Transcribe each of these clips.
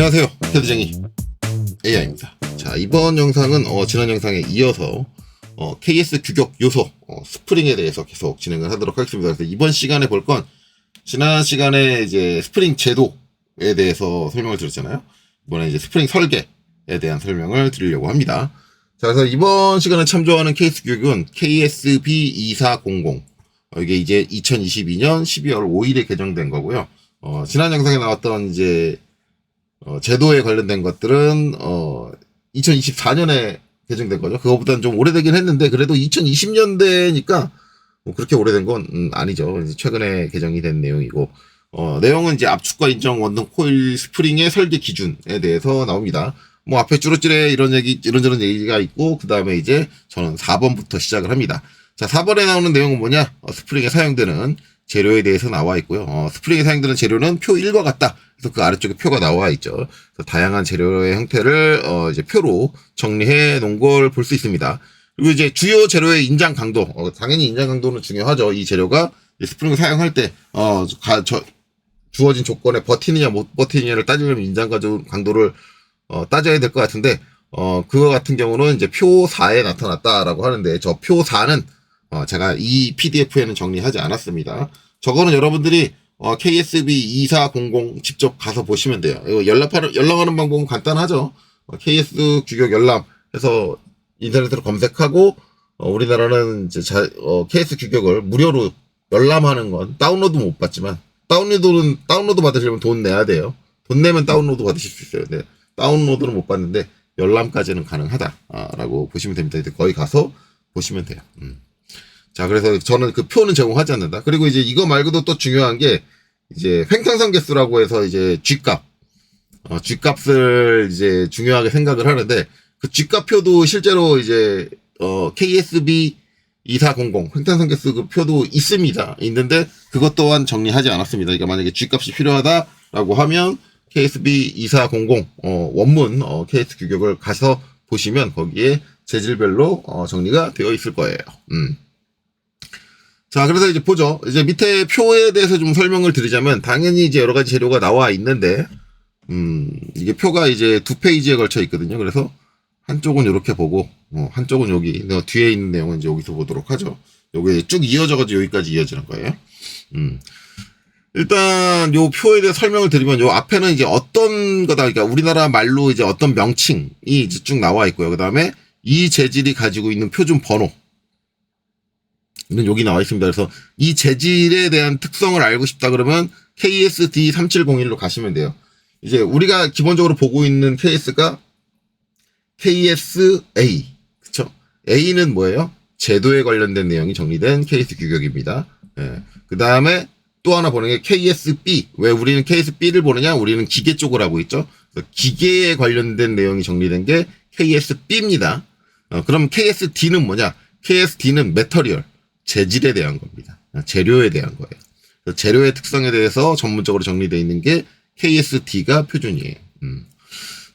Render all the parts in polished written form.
안녕하세요, 테드쟁이 AI입니다. 자, 이번 영상은 지난 영상에 이어서 KS 규격 요소 스프링에 대해서 계속 진행을 하도록 하겠습니다. 그래서 이번 시간에 볼 건 지난 시간에 이제 스프링 제도에 대해서 설명을 드렸잖아요. 이번에 이제 스프링 설계에 대한 설명을 드리려고 합니다. 자, 그래서 이번 시간에 참조하는 KS 규격은 KSB2400. 이게 이제 2022년 12월 5일에 개정된 거고요. 지난 영상에 나왔던 이제 제도에 관련된 것들은 2024년에 개정된 거죠. 그거보다는 좀 오래되긴 했는데 그래도 2020년대니까 뭐 그렇게 오래된 건 아니죠. 이제 최근에 개정이 된 내용이고 내용은 이제 압축과 인정 원동 코일 스프링의 설계 기준에 대해서 나옵니다. 뭐 앞에 쭈루찌레 이런저런 얘기가 있고 그 다음에 이제 저는 4번부터 시작을 합니다. 자, 4번에 나오는 내용은 뭐냐? 스프링에 사용되는 재료에 대해서 나와 있고요. 스프링에 사용되는 재료는 표 1과 같다. 그래서 그 아래쪽에 표가 나와 있죠. 그래서 다양한 재료의 형태를 이제 표로 정리해 놓은 걸 볼 수 있습니다. 그리고 이제 주요 재료의 인장 강도, 당연히 인장 강도는 중요하죠. 이 재료가 스프링을 사용할 때 주어진 조건에 버티느냐 못 버티느냐를 따지려면 인장 강도를 따져야 될 것 같은데 그거 같은 경우는 이제 표 4에 나타났다라고 하는데 저 표 4는 제가 이 PDF에는 정리하지 않았습니다. 저거는 여러분들이 KSB2400 직접 가서 보시면 돼요. 이거 열람하는 방법은 간단하죠. KS 규격 열람 해서 인터넷으로 검색하고 우리나라는 이제 KS 규격을 무료로 열람하는 건 다운로드 못 받지만 다운로드 받으시려면 돈 내야 돼요. 돈 내면 다운로드 받으실 수 있어요. 네. 다운로드는 못 받는데 열람까지는 가능하다라고 보시면 됩니다. 거기 가서 보시면 돼요. 자, 그래서 저는 그 표는 제공하지 않는다. 그리고 이제 이거 말고도 또 중요한 게 이제 횡탄성 개수라고 해서 이제 G값을 이제 중요하게 생각을 하는데 그 G값표도 실제로 이제 KSB2400 횡탄성 개수 그 표도 있는데 그것 또한 정리하지 않았습니다. 그러니까 만약에 G값이 필요하다라고 하면 KSB2400 원문 KS 규격을 가서 보시면 거기에 재질별로 정리가 되어 있을 거예요. 자, 그래서 이제 보죠. 이제 밑에 표에 대해서 좀 설명을 드리자면, 당연히 이제 여러 가지 재료가 나와 있는데, 이게 표가 이제 2페이지에 걸쳐 있거든요. 그래서 한쪽은 이렇게 보고, 한쪽은 여기, 뒤에 있는 내용은 이제 여기서 보도록 하죠. 여기 쭉 이어져가지고 여기까지 이어지는 거예요. 일단 요 표에 대해 설명을 드리면 요 앞에는 이제 어떤 거다. 그러니까 우리나라 말로 이제 어떤 명칭이 이제 쭉 나와 있고요. 그 다음에 이 재질이 가지고 있는 표준 번호. 는 여기 나와 있습니다. 그래서 이 재질에 대한 특성을 알고 싶다 그러면 KSD3701로 가시면 돼요. 이제 우리가 기본적으로 보고 있는 케이스가 KSA. 그쵸? A는 뭐예요? 제도에 관련된 내용이 정리된 케이스 규격입니다. 예. 그 다음에 또 하나 보는 게 KSB. 왜 우리는 KSB를 보느냐? 우리는 기계 쪽을 하고 있죠. 기계에 관련된 내용이 정리된 게 KSB입니다. 그럼 KSD는 뭐냐? KSD는 메터리얼. 재질에 대한 겁니다. 재료에 대한 거예요. 재료의 특성에 대해서 전문적으로 정리되어 있는 게 KSD가 표준이에요.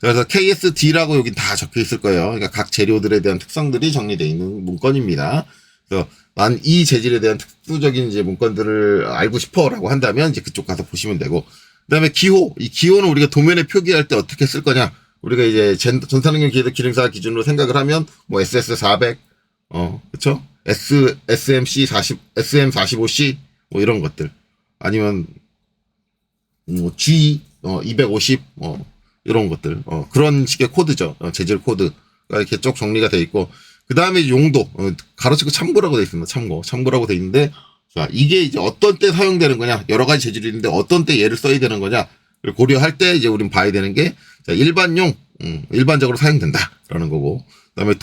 그래서 KSD라고 여기 다 적혀 있을 거예요. 그러니까 각 재료들에 대한 특성들이 정리되어 있는 문건입니다. 그래서 난 이 재질에 대한 특수적인 이제 문건들을 알고 싶어라고 한다면 이제 그쪽 가서 보시면 되고, 그다음에 기호. 이 기호는 우리가 도면에 표기할 때 어떻게 쓸 거냐? 우리가 이제 전산능력 기능사 기준으로 생각을 하면 뭐 SS400, 그쵸? SM45C 뭐 이런 것들 아니면 뭐 G 250 이런 것들 그런 식의 코드죠. 재질 코드가 이렇게 쭉 정리가 돼 있고 그 다음에 용도 가로치고 참고라고 돼 있습니다. 참고라고 돼 있는데 자 이게 이제 어떤 때 사용되는 거냐 여러 가지 재질이 있는데 어떤 때 얘를 써야 되는 거냐를 고려할 때 이제 우린 봐야 되는 게 자, 일반적으로 사용된다라는 거고 그다음에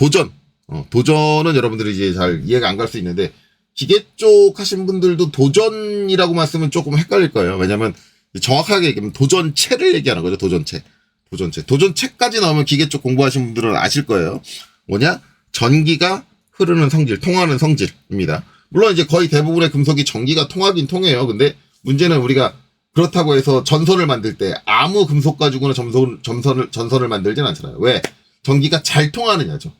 도전은 여러분들이 이제 잘 이해가 안 갈 수 있는데, 기계 쪽 하신 분들도 도전이라고만 쓰면 조금 헷갈릴 거예요. 왜냐면 정확하게 얘기하면 도전체를 얘기하는 거죠. 도전체까지 나오면 기계 쪽 공부하신 분들은 아실 거예요. 뭐냐? 전기가 흐르는 성질, 통하는 성질입니다. 물론 이제 거의 대부분의 금속이 전기가 통하긴 통해요. 근데 문제는 우리가 그렇다고 해서 전선을 만들 때 아무 금속 가지고는 전선을 만들진 않잖아요. 왜? 전기가 잘 통하느냐죠.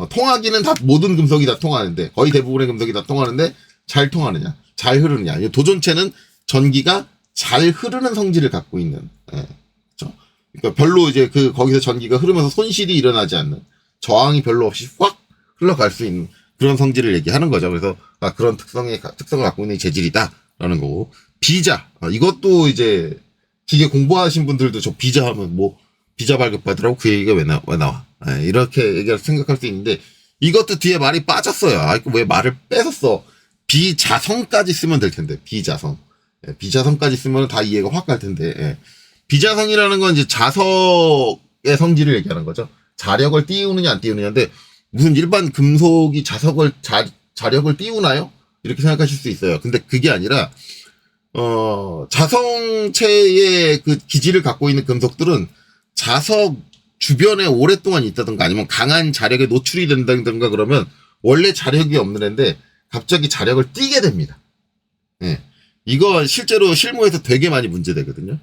통하기는 모든 금속이 다 통하는데, 거의 대부분의 금속이 다 통하는데, 잘 통하느냐, 잘 흐르느냐. 도전체는 전기가 잘 흐르는 성질을 갖고 있는, 그렇죠? 그러니까 별로 이제 거기서 전기가 흐르면서 손실이 일어나지 않는, 저항이 별로 없이 확 흘러갈 수 있는 그런 성질을 얘기하는 거죠. 그래서 그런 특성을 갖고 있는 재질이다라는 거고. 비자, 이것도 이제 기계 공부하신 분들도 저 비자 하면 뭐 비자 발급받으라고 그 얘기가 왜 나와? 이렇게 생각할 수 있는데, 이것도 뒤에 말이 빠졌어요. 왜 말을 뺏었어? 비자성까지 쓰면 될 텐데, 비자성. 비자성까지 쓰면 다 이해가 확 갈 텐데, 비자성이라는 건 이제 자석의 성질을 얘기하는 거죠. 자력을 띄우느냐 안 띄우느냐인데, 무슨 일반 금속이 자력을 띄우나요? 이렇게 생각하실 수 있어요. 근데 그게 아니라, 자성체의 그 기질을 갖고 있는 금속들은 자석 주변에 오랫동안 있다든가 아니면 강한 자력에 노출이 된다든가 그러면 원래 자력이 없는 애인데 갑자기 자력을 띠게 됩니다. 예. 이거 실제로 실무에서 되게 많이 문제되거든요.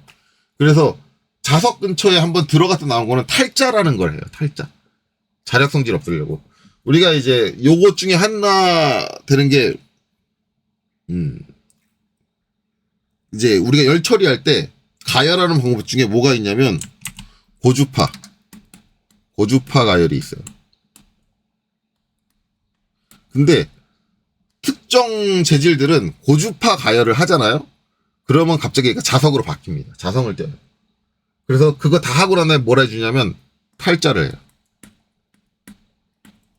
그래서 자석 근처에 한번 들어갔다 나온 거는 탈자라는 걸 해요. 탈자. 자력 성질 없으려고. 우리가 이제 요것 중에 하나 되는 게, 이제 우리가 열 처리할 때 가열하는 방법 중에 뭐가 있냐면 고주파 가열이 있어요. 근데 특정 재질들은 고주파 가열을 하잖아요. 그러면 갑자기 자석으로 바뀝니다. 자성을 떼요. 그래서 그거 다 하고 난 다음에 뭐라 해주냐면 탈자를 해요.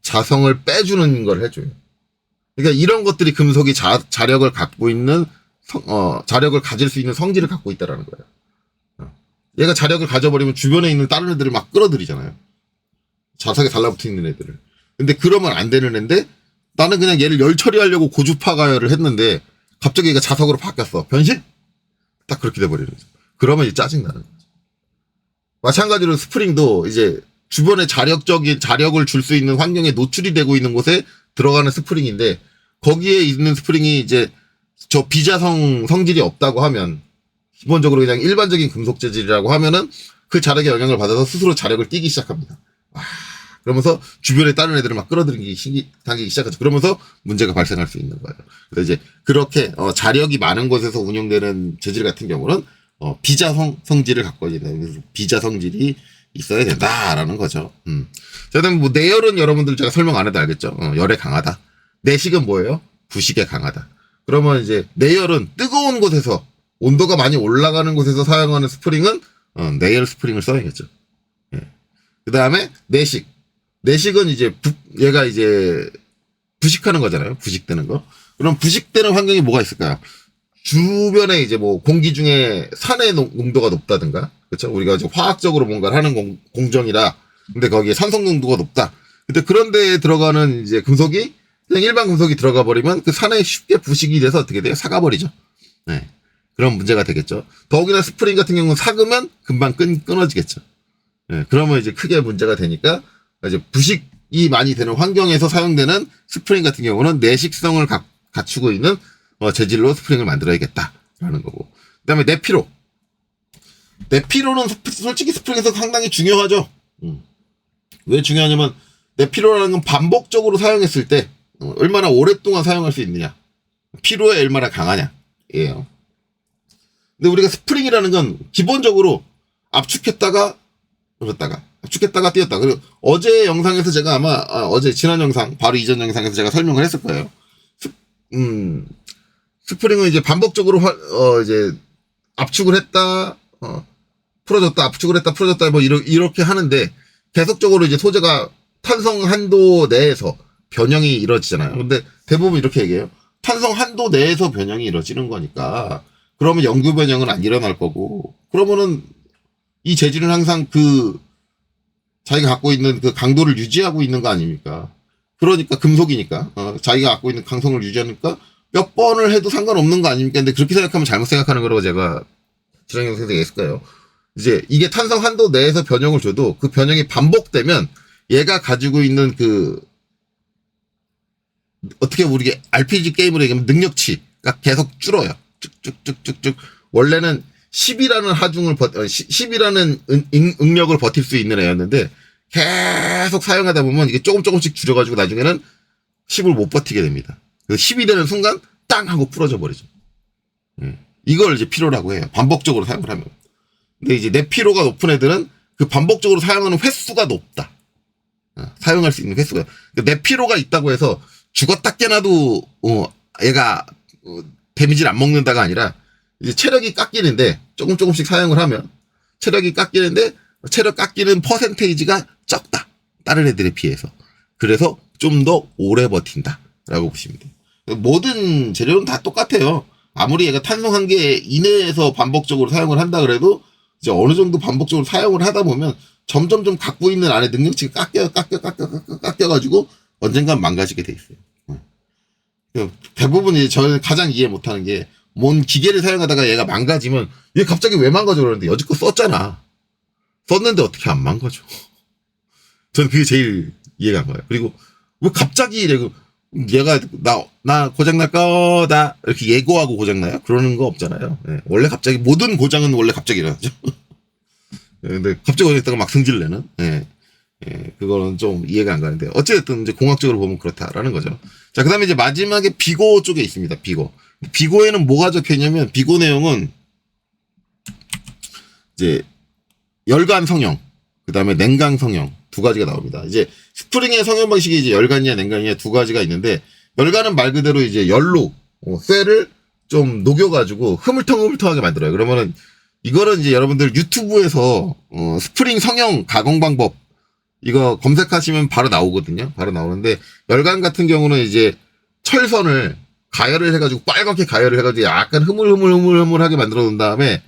자성을 빼주는 걸 해줘요. 그러니까 이런 것들이 금속이 자력을 갖고 있는 자력을 가질 수 있는 성질을 갖고 있다라는 거예요. 얘가 자력을 가져버리면 주변에 있는 다른 애들을 막 끌어들이잖아요. 자석에 달라붙어 있는 애들을. 근데 그러면 안 되는 애인데, 나는 그냥 얘를 열 처리하려고 고주파 가열을 했는데 갑자기 얘가 자석으로 바뀌었어. 변신? 딱 그렇게 돼버리는 거죠. 그러면 이제 짜증나는 거죠. 마찬가지로 스프링도 이제 주변에 자력을 줄 수 있는 환경에 노출이 되고 있는 곳에 들어가는 스프링인데, 거기에 있는 스프링이 이제 저 비자성 성질이 없다고 하면, 기본적으로 그냥 일반적인 금속 재질이라고 하면은 그 자력의 영향을 받아서 스스로 자력을 띠기 시작합니다. 그러면서 주변에 다른 애들을 막 끌어들이기 당기기 시작하죠. 그러면서 문제가 발생할 수 있는 거예요. 그래서 이제 그렇게 자력이 많은 곳에서 운영되는 재질 같은 경우는 비자성 성질을 갖고 있는, 비자 성질이 있어야 된다라는 거죠. 자, 그다음 뭐 내열은 여러분들 제가 설명 안 해도 알겠죠. 열에 강하다. 내식은 뭐예요? 부식에 강하다. 그러면 이제 내열은 뜨거운 곳에서, 온도가 많이 올라가는 곳에서 사용하는 스프링은 내열 스프링을 써야겠죠. 예. 그 다음에 내식은 이제 얘가 이제 부식하는 거잖아요. 부식되는 거. 그럼 부식되는 환경이 뭐가 있을까요? 주변에 이제 뭐 공기 중에 산의 농도가 높다든가, 그렇죠? 우리가 이제 화학적으로 뭔가를 하는 공정이라, 근데 거기에 산성 농도가 높다. 근데 그런 데에 들어가는 이제 금속이 그냥 일반 금속이 들어가 버리면 그 산에 쉽게 부식이 돼서 어떻게 돼요? 사가버리죠. 네. 그런 문제가 되겠죠. 더욱이나 스프링 같은 경우는 삭으면 금방 끊어지겠죠. 네. 그러면 이제 크게 문제가 되니까 이제 부식이 많이 되는 환경에서 사용되는 스프링 같은 경우는 내식성을 갖추고 있는 재질로 스프링을 만들어야겠다라는 거고. 그 다음에 내피로는 솔직히 스프링에서 상당히 중요하죠. 왜 중요하냐면 내피로라는 건 반복적으로 사용했을 때 얼마나 오랫동안 사용할 수 있느냐, 피로에 얼마나 강하냐 예요. 근데 우리가 스프링이라는 건 기본적으로 압축했다가 띄었다. 그리고 어제 영상에서 제가 아마 지난 영상 바로 이전 영상에서 제가 설명을 했을 거예요. 스프링은 이제 반복적으로 이제 압축을 했다, 풀어졌다, 압축을 했다, 풀어졌다, 뭐 이렇게 하는데 계속적으로 이제 소재가 탄성 한도 내에서 변형이 이루어지잖아요. 근데 대부분 이렇게 얘기해요. 탄성 한도 내에서 변형이 이루어지는 거니까 그러면 영구 변형은 안 일어날 거고, 그러면은 이 재질은 항상 자기가 갖고 있는 그 강도를 유지하고 있는 거 아닙니까? 그러니까 금속이니까 자기가 갖고 있는 강성을 유지하니까 몇 번을 해도 상관없는 거 아닙니까? 근데 그렇게 생각하면 잘못 생각하는 거라고 제가 지난 영상에서 얘기했을 거예요. 이제 이게 탄성 한도 내에서 변형을 줘도 그 변형이 반복되면 얘가 가지고 있는 어떻게 우리 RPG 게임으로 얘기하면 능력치가 계속 줄어요. 쭉쭉쭉쭉쭉. 원래는 10이라는 하중을 10이라는 응력을 버틸 수 있는 애였는데 계속 사용하다 보면 이게 조금씩 줄여가지고 나중에는 10을 못 버티게 됩니다. 10이 되는 순간 땅 하고 풀어져 버리죠. 이걸 이제 필요라고 해요. 반복적으로 사용을 하면. 근데 이제 내피로가 높은 애들은 그 반복적으로 사용하는 횟수가 높다. 사용할 수 있는 횟수가. 그러니까 내피로가 있다고 해서 죽었다 깨나도 얘가 데미지를 안 먹는다가 아니라 이제 체력이 깎이는데 조금씩 사용을 하면 체력이 깎이는데 체력 깎이는 퍼센테이지가 적다. 다른 애들에 비해서. 그래서 좀 더 오래 버틴다라고 보시면 돼요. 모든 재료는 다 똑같아요. 아무리 얘가 탄성 한계 이내에서 반복적으로 사용을 한다 그래도 이제 어느 정도 반복적으로 사용을 하다 보면 점점 갖고 있는 안에 능력치가 깎여가지고 언젠간 망가지게 돼 있어요. 대부분 이제 저는 가장 이해 못하는 게 뭔 기계를 사용하다가 얘가 망가지면 얘 갑자기 왜 망가져 그러는데 여지껏 썼잖아. 썼는데 어떻게 안 망가져? 저는 그게 제일 이해가 안 가요. 그리고 왜 갑자기 이래고 얘가 나 고장 날 거다 이렇게 예고하고 고장 나요? 그러는 거 없잖아요. 네. 원래 갑자기 모든 고장은 원래 갑자기 일어나죠. 근데 갑자기 어디다가 막 승질내는. 네. 네. 그거는 좀 이해가 안 가는데 어쨌든 이제 공학적으로 보면 그렇다라는 거죠. 자, 그다음에 이제 마지막에 비고 쪽에 있습니다. 비고에는 뭐가 적혀 있냐면 비고 내용은 이제 열간 성형, 그다음에 냉각 성형 두 가지가 나옵니다. 이제 스프링의 성형 방식이 이제 열간이냐 냉각이냐 두 가지가 있는데 열간은 말 그대로 이제 열로 쇠를 좀 녹여가지고 흐물텅흐물텅하게 만들어요. 그러면은 이거는 이제 여러분들 유튜브에서 스프링 성형 가공 방법 이거 검색하시면 바로 나오거든요. 바로 나오는데 열간 같은 경우는 이제 철선을 가열을 해가지고 빨갛게 가열을 해가지고 약간 흐물흐물하게 만들어 놓은 다음에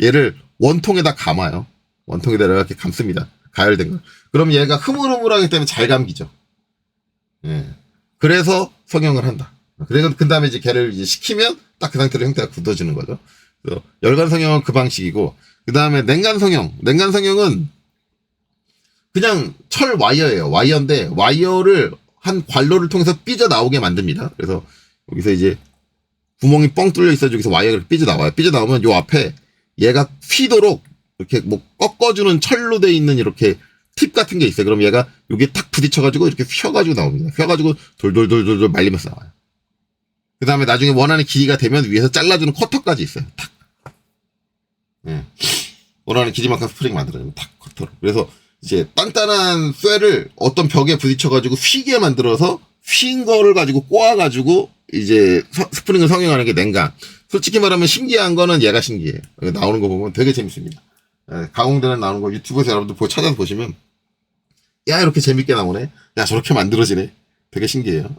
얘를 원통에다 감아요. 원통에다 이렇게 감습니다. 가열된 거. 그럼 얘가 흐물흐물하기 때문에 잘 감기죠. 예. 그래서 성형을 한다. 그래서 그 다음에 이제 걔를 이제 식히면 딱 그 상태로 형태가 굳어지는 거죠. 그래서 열간 성형은 그 방식이고, 그 다음에 냉간 성형. 냉간 성형은 그냥 철 와이어예요. 와이어인데 와이어를 한 관로를 통해서 삐져 나오게 만듭니다. 그래서 여기서 이제 구멍이 뻥 뚫려 있어 여기서 와이어가 삐져 나와요. 삐져 나오면 요 앞에 얘가 휘도록 이렇게 뭐 꺾어주는 철로 돼 있는 이렇게 팁 같은 게 있어요. 그럼 얘가 여기에 탁 부딪혀가지고 이렇게 휘어가지고 나옵니다. 휘어가지고 돌돌돌돌 말리면서 나와요. 그 다음에 나중에 원하는 길이가 되면 위에서 잘라주는 커터까지 있어요. 탁. 예. 원하는 길이만큼 스프링 만들어내면 탁 커터로. 그래서 이제 단단한 쇠를 어떤 벽에 부딪혀가지고 휘게 만들어서 휜 거를 가지고 꼬아가지고 이제 스프링을 성형하는 게 냉각. 솔직히 말하면 신기한 거는 얘가 신기해요. 나오는 거 보면 되게 재밌습니다. 가공되는 나오는 거 유튜브에서 여러분들 찾아서 보시면 야 이렇게 재밌게 나오네. 야 저렇게 만들어지네. 되게 신기해요.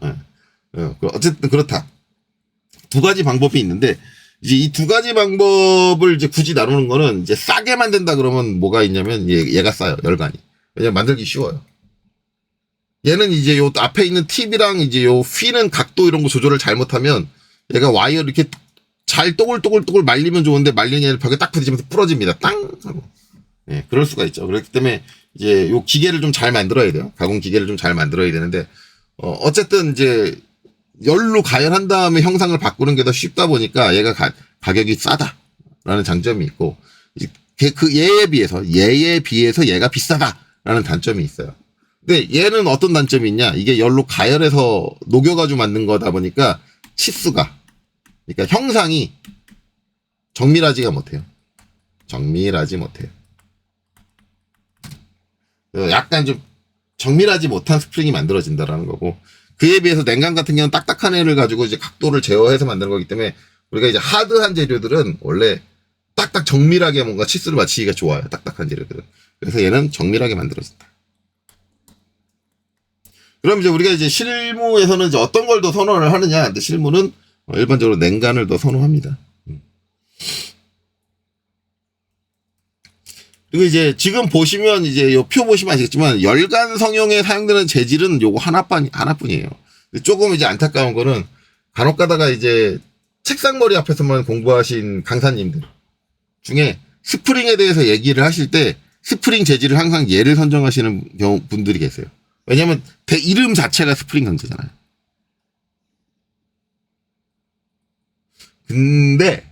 어쨌든 그렇다. 두 가지 방법이 있는데 이제 이 두 가지 방법을 이제 굳이 나누는 거는 이제 싸게 만든다 그러면 뭐가 있냐면 얘가 싸요. 열간이. 왜냐면 만들기 쉬워요. 얘는 이제 요 앞에 있는 팁이랑 이제 요 휘는 각도 이런 거 조절을 잘못하면 얘가 와이어 이렇게 잘 또글또글 말리면 좋은데 말리는 얘를 벽에 딱 부딪히면서 부러집니다. 땅! 하고. 예, 그럴 수가 있죠. 그렇기 때문에 이제 요 기계를 좀 잘 만들어야 돼요. 가공 기계를 좀 잘 만들어야 되는데, 어쨌든 이제 열로 가열한 다음에 형상을 바꾸는 게 더 쉽다 보니까 얘가 가격이 싸다라는 장점이 있고, 얘에 비해서 얘가 비싸다라는 단점이 있어요. 근데 얘는 어떤 단점이 있냐? 이게 열로 가열해서 녹여가지고 만든 거다 보니까 치수가, 그러니까 형상이 정밀하지가 못해요. 정밀하지 못해요. 약간 좀 정밀하지 못한 스프링이 만들어진다라는 거고, 그에 비해서 냉각 같은 경우는 딱딱한 애를 가지고 이제 각도를 제어해서 만드는 거기 때문에 우리가 이제 하드한 재료들은 원래 딱딱 정밀하게 뭔가 치수를 맞추기가 좋아요. 딱딱한 재료들은. 그래서 얘는 정밀하게 만들어진다. 그럼 이제 우리가 이제 실무에서는 이제 어떤 걸 더 선호를 하느냐? 근데 실무는 일반적으로 냉간을 더 선호합니다. 그리고 이제 지금 보시면 이제 요 표 보시면 아시겠지만 열간 성형에 사용되는 재질은 요거 하나뿐이에요. 조금 이제 안타까운 거는 간혹 가다가 이제 책상머리 앞에서만 공부하신 강사님들 중에 스프링에 대해서 얘기를 하실 때 스프링 재질을 항상 얘를 선정하시는 분들이 계세요. 왜냐면 이름 자체가 스프링 강제잖아요. 근데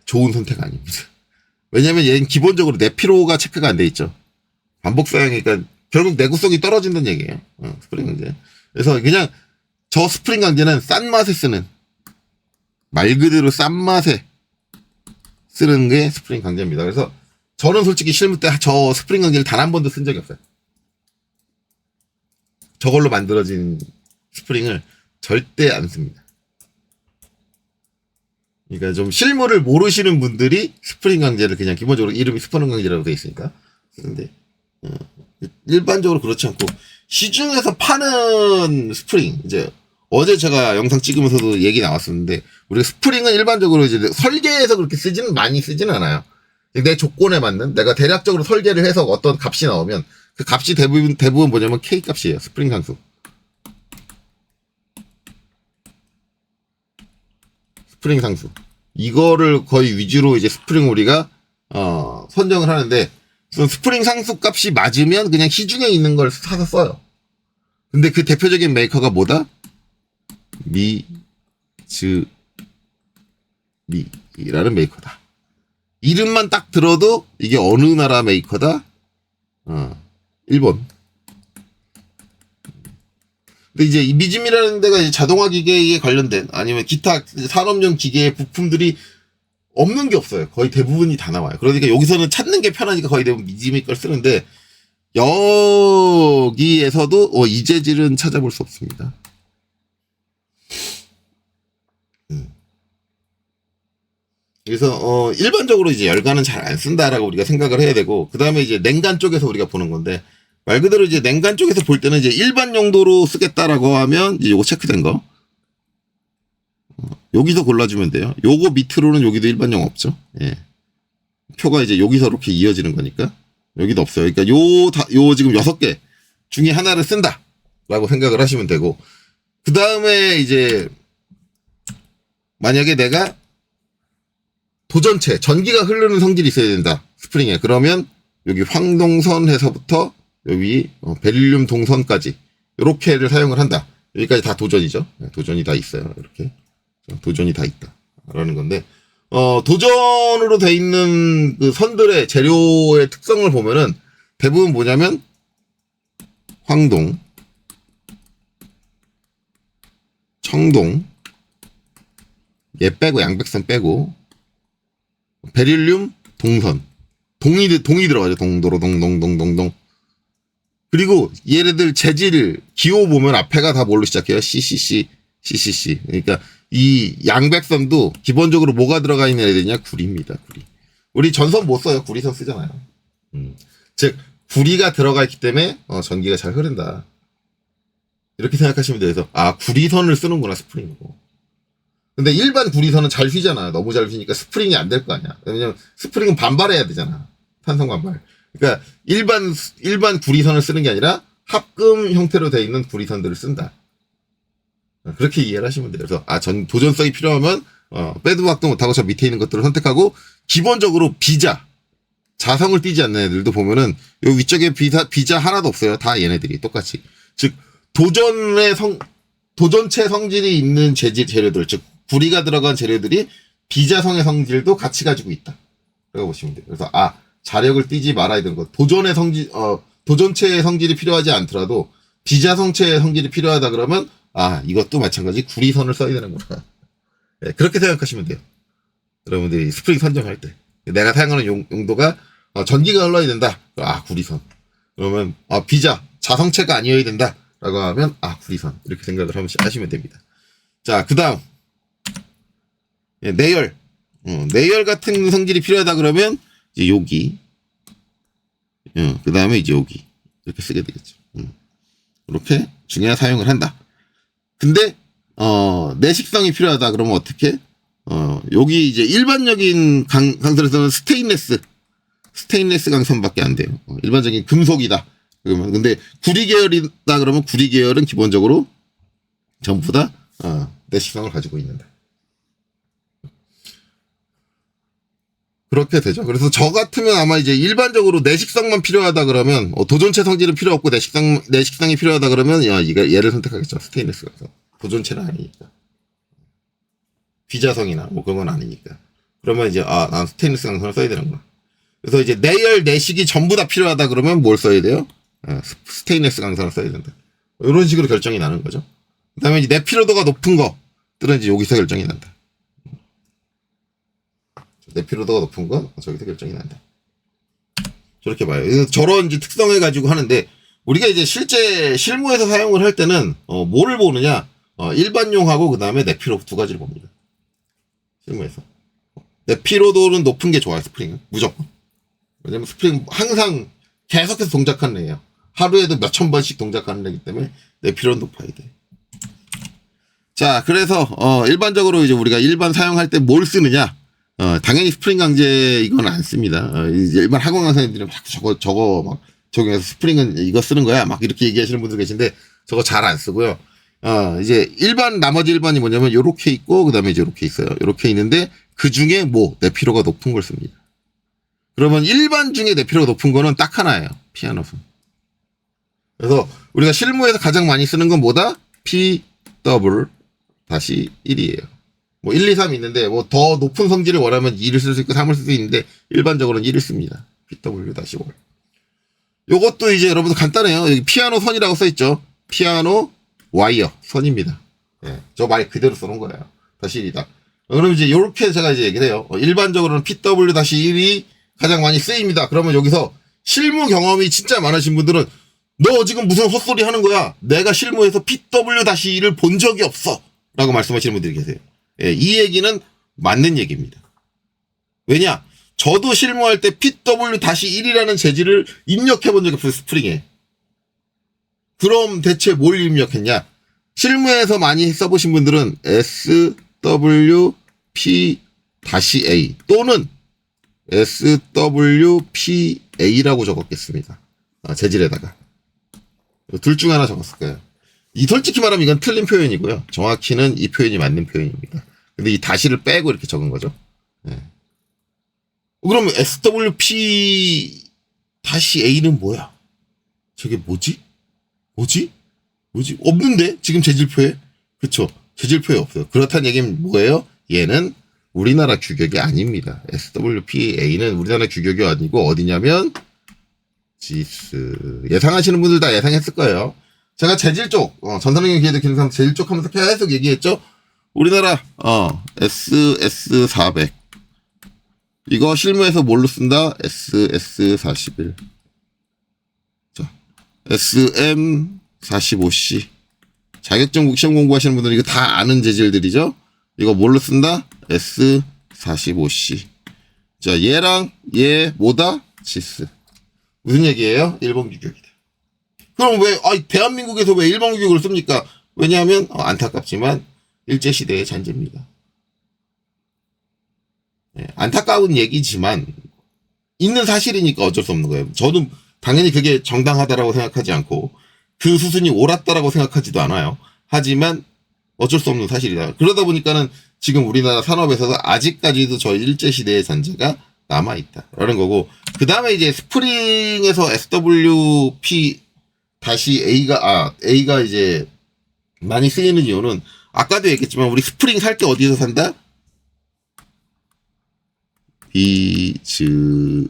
좋은 선택 아닙니다. 왜냐면 얘는 기본적으로 내피로가 체크가 안 돼 있죠. 반복 사용이니까 결국 내구성이 떨어진다는 얘기예요. 스프링 강제. 그래서 그냥 저 스프링 강제는 싼 맛에 쓰는, 말 그대로 싼 맛에 쓰는 게 스프링 강제입니다. 그래서 저는 솔직히 실무 때 저 스프링 강제를 단 한 번도 쓴 적이 없어요. 저걸로 만들어진 스프링을 절대 안 씁니다. 그러니까 좀 실무를 모르시는 분들이 스프링 강제를 그냥 기본적으로 이름이 스프링 강제라고 되어 있으니까 쓰는데, 일반적으로 그렇지 않고 시중에서 파는 스프링, 이제 어제 제가 영상 찍으면서도 얘기 나왔었는데, 우리가 스프링은 일반적으로 이제 설계해서 그렇게 많이 쓰지는 않아요. 내 조건에 맞는, 내가 대략적으로 설계를 해서 어떤 값이 나오면 그 값이 대부분 뭐냐면 K 값이에요. 스프링 상수. 스프링 상수. 이거를 거의 위주로 이제 스프링 우리가, 선정을 하는데, 스프링 상수 값이 맞으면 그냥 시중에 있는 걸 사서 써요. 근데 그 대표적인 메이커가 뭐다? 미즈미라는 메이커다. 이름만 딱 들어도 이게 어느 나라 메이커다? 일본. 근데 이제 이 미즈미라는 데가 이제 자동화 기계에 관련된 아니면 기타 산업용 기계의 부품들이 없는 게 없어요. 거의 대부분이 다 나와요. 그러니까 여기서는 찾는 게 편하니까 거의 대부분 미즈미 걸 쓰는데, 여기에서도 이 재질은 찾아볼 수 없습니다. 그래서 일반적으로 이제 열관은 잘 안 쓴다라고 우리가 생각을 해야 되고, 그 다음에 이제 냉간 쪽에서 우리가 보는 건데, 말 그대로 이제 냉간 쪽에서 볼 때는 이제 일반 용도로 쓰겠다라고 하면 이제 요거 체크된 거 여기서 골라주면 돼요. 요거 밑으로는 여기도 일반용 없죠. 예. 표가 이제 여기서 이렇게 이어지는 거니까 여기도 없어요. 그러니까 요 지금 6개 중에 하나를 쓴다라고 생각을 하시면 되고, 그 다음에 이제 만약에 내가 도전체 전기가 흐르는 성질이 있어야 된다, 스프링에. 그러면 여기 황동선에서부터 여기 베릴륨 동선까지 이렇게를 사용을 한다. 여기까지 다 도전이죠. 도전이 다 있어요. 이렇게 도전이 다 있다라는 건데, 도전으로 돼 있는 그 선들의 재료의 특성을 보면은 대부분 뭐냐면 황동, 청동, 얘 빼고 양백선 빼고 베릴륨 동선, 동이 들어가죠. 동도로 동동동동동. 그리고 얘네들 재질 기호 보면 앞에가 다 뭘로 시작해요? CCC. 그러니까 이 양백선도 기본적으로 뭐가 들어가 있는 애들이냐? 구리입니다. 구리. 우리 전선 못 써요. 구리선 쓰잖아요. 즉 구리가 들어가 있기 때문에 전기가 잘 흐른다. 이렇게 생각하시면 돼서 구리선을 쓰는구나, 스프링으로. 근데 일반 구리선은 잘 휘잖아. 너무 잘 휘니까 스프링이 안 될 거 아니야. 왜냐면 스프링은 반발해야 되잖아. 탄성 반발. 그러니까 일반 구리선을 쓰는 게 아니라 합금 형태로 되어 있는 구리선들을 쓴다. 그렇게 이해를 하시면 돼요. 그래서 도전성이 필요하면 빼도 박도 못하고 저 밑에 있는 것들을 선택하고, 기본적으로 자성을 띠지 않는 애들도 보면은 요 위쪽에 비자 하나도 없어요. 다 얘네들이 똑같이. 즉 도전체 성질이 있는 재료들, 즉 구리가 들어간 재료들이 비자성의 성질도 같이 가지고 있다. 라고 보시면 돼요. 그래서 자력을 띠지 말아야 되는 것. 도전체의 성질이 필요하지 않더라도 비자성체의 성질이 필요하다 그러면 이것도 마찬가지 구리선을 써야 되는구나. 네, 그렇게 생각하시면 돼요. 여러분들이 스프링 선정할 때 내가 사용하는 용도가 전기가 흘러야 된다. 구리선. 그러면 자성체가 아니어야 된다. 라고 하면 구리선. 이렇게 생각을 하시면 됩니다. 자, 그 다음 내열. 내열 같은 성질이 필요하다 그러면 이제 여기, 그 다음에 이제 여기 이렇게 쓰게 되겠죠. 이렇게 중요한 사용을 한다. 근데 내식성이 필요하다 그러면 어떻게? 여기 이제 일반적인 강선에서는 스테인레스 강선밖에 안 돼요. 일반적인 금속이다 그러면. 근데 구리 계열이다 그러면 구리 계열은 기본적으로 전부 다 내식성을 가지고 있는다. 그렇게 되죠. 그래서 저 같으면 아마 이제 일반적으로 내식성만 필요하다 그러면, 도전체 성질은 필요 없고 내식성이 필요하다 그러면 얘를 선택하겠죠. 스테인리스가. 도전체는 아니니까. 비자성이나 뭐 그런 건 아니니까. 그러면 이제 난 스테인리스 강선을 써야 되는구나. 그래서 이제 내열 내식이 전부 다 필요하다 그러면 뭘 써야 돼요? 스테인리스 강선을 써야 된다. 이런 식으로 결정이 나는 거죠. 그다음에 이제 내피로도가 높은 것들은 이제 여기서 결정이 난다. 내피로도가 높은 건 저기서 결정이 난다. 저렇게 봐요. 그래서 저런 이제 특성을 가지고 하는데, 우리가 이제 실제 실무에서 사용을 할 때는, 뭐를 보느냐, 일반용하고 그 다음에 내피로 두 가지를 봅니다. 실무에서. 내피로도는 높은 게 좋아요, 스프링은. 무조건. 왜냐면 스프링 항상 계속해서 동작하는 애예요. 하루에도 몇천 번씩 동작하는 애이기 때문에 내피로는 높아야 돼. 자, 그래서, 일반적으로 이제 우리가 일반 사용할 때 뭘 쓰느냐, 당연히 스프링 강제 이건 안 씁니다. 이제 일반 학원 강사님들은 자꾸 저거 막 적용해서 스프링은 이거 쓰는 거야. 막 이렇게 얘기하시는 분들 계신데 저거 잘 안 쓰고요. 이제 나머지 일반이 뭐냐면 요렇게 있고 그 다음에 이제 요렇게 있어요. 요렇게 있는데 그 중에 내피로가 높은 걸 씁니다. 그러면 일반 중에 내피로가 높은 거는 딱 하나예요. 피아노선. 그래서 우리가 실무에서 가장 많이 쓰는 건 뭐다? PW-1이에요. 1, 2, 3 있는데, 더 높은 성질을 원하면 2를 쓸 수 있고 3을 쓸 수 있는데, 일반적으로는 1을 씁니다. PW-5. 요것도 이제 여러분들 간단해요. 여기 피아노 선이라고 써있죠. 피아노 와이어 선입니다. 예, 저 말 그대로 써놓은 거예요. 다시 1이다. 그럼 이제 요렇게 제가 이제 얘기를 해요. 일반적으로는 PW-1이 가장 많이 쓰입니다. 그러면 여기서 실무 경험이 진짜 많으신 분들은 너 지금 무슨 헛소리 하는 거야? 내가 실무에서 PW-1을 본 적이 없어. 라고 말씀하시는 분들이 계세요. 예, 이 얘기는 맞는 얘기입니다. 왜냐? 저도 실무할 때 PW-1이라는 재질을 입력해 본 적이 없어요, 스프링에. 그럼 대체 뭘 입력했냐? 실무에서 많이 써보신 분들은 SWP-A 또는 SWPA라고 적었겠습니다. 재질에다가. 둘 중 하나 적었을 거예요. 솔직히 말하면 이건 틀린 표현이고요. 정확히는 이 표현이 맞는 표현입니다. 근데 이 다시를 빼고 이렇게 적은 거죠. 네. 그럼 SWP-A는 뭐야? 저게 뭐지? 없는데? 지금 재질표에? 그쵸. 재질표에 없어요. 그렇다는 얘기는 뭐예요? 얘는 우리나라 규격이 아닙니다. SWP-A는 우리나라 규격이 아니고 어디냐면 지스. 예상하시는 분들 다 예상했을 거예요. 제가 재질 쪽, 전산능력 기회도 기능상 재질 쪽 하면서 계속 얘기했죠? 우리나라, SS400. 이거 실무에서 뭘로 쓴다? SS41. 자, SM45C. 자격증 시험 공부하시는 분들은 이거 다 아는 재질들이죠? 이거 뭘로 쓴다? S45C. 자, 얘랑 얘 뭐다? 지스. 무슨 얘기예요? 일본 규격이다. 그럼 왜, 대한민국에서 왜 일본 규격을 씁니까? 왜냐하면, 안타깝지만, 일제시대의 잔재입니다. 네, 안타까운 얘기지만, 있는 사실이니까 어쩔 수 없는 거예요. 저도 당연히 그게 정당하다라고 생각하지 않고, 그 수순이 옳았다라고 생각하지도 않아요. 하지만, 어쩔 수 없는 사실이다. 그러다 보니까는, 지금 우리나라 산업에서도 아직까지도 저 일제시대의 잔재가 남아있다. 라는 거고, 그 다음에 이제 스프링에서 SWP-A가 이제 많이 쓰이는 이유는, 아까도 얘기했지만, 우리 스프링 살 때 어디서 산다? 미즈미.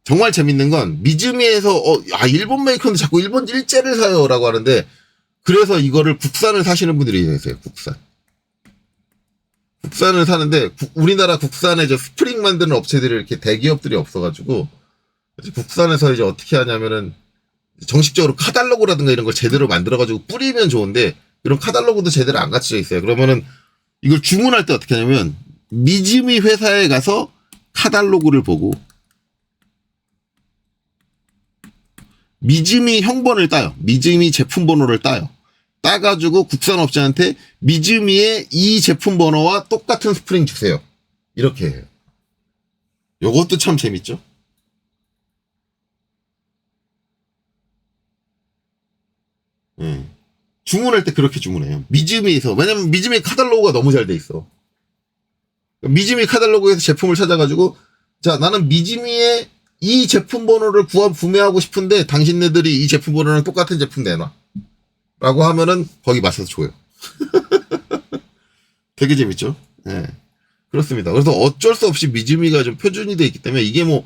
정말 재밌는 건, 미즈미에서, 일본 메이커인데 자꾸 일본 일제를 사요. 라고 하는데, 그래서 이거를 국산을 사시는 분들이 계세요, 국산. 국산을 사는데 우리나라 국산에 저 스프링 만드는 업체들이 이렇게 대기업들이 없어가지고 국산에서 이제 어떻게 하냐면은 정식적으로 카탈로그라든가 이런 걸 제대로 만들어가지고 뿌리면 좋은데 이런 카탈로그도 제대로 안 갖춰져 있어요. 그러면은 이걸 주문할 때 어떻게 하냐면 미즈미 회사에 가서 카탈로그를 보고 미즈미 형번을 따요. 미즈미 제품 번호를 따요. 따가지고 국산업체한테 미즈미의 이 제품 번호와 똑같은 스프링 주세요. 이렇게 해요. 요것도 참 재밌죠? 주문할 때 그렇게 주문해요. 미즈미에서. 왜냐면 미즈미 카탈로그가 너무 잘 돼 있어. 미즈미 카탈로그에서 제품을 찾아가지고 자, 나는 미즈미의 이 제품 번호를 구매하고 싶은데 당신네들이 이 제품 번호랑 똑같은 제품 내놔. 라고 하면은 거기 맞춰서 줘요. 되게 재밌죠? 네. 그렇습니다. 그래서 어쩔 수 없이 미즈미가 좀 표준이 돼 있기 때문에 이게 뭐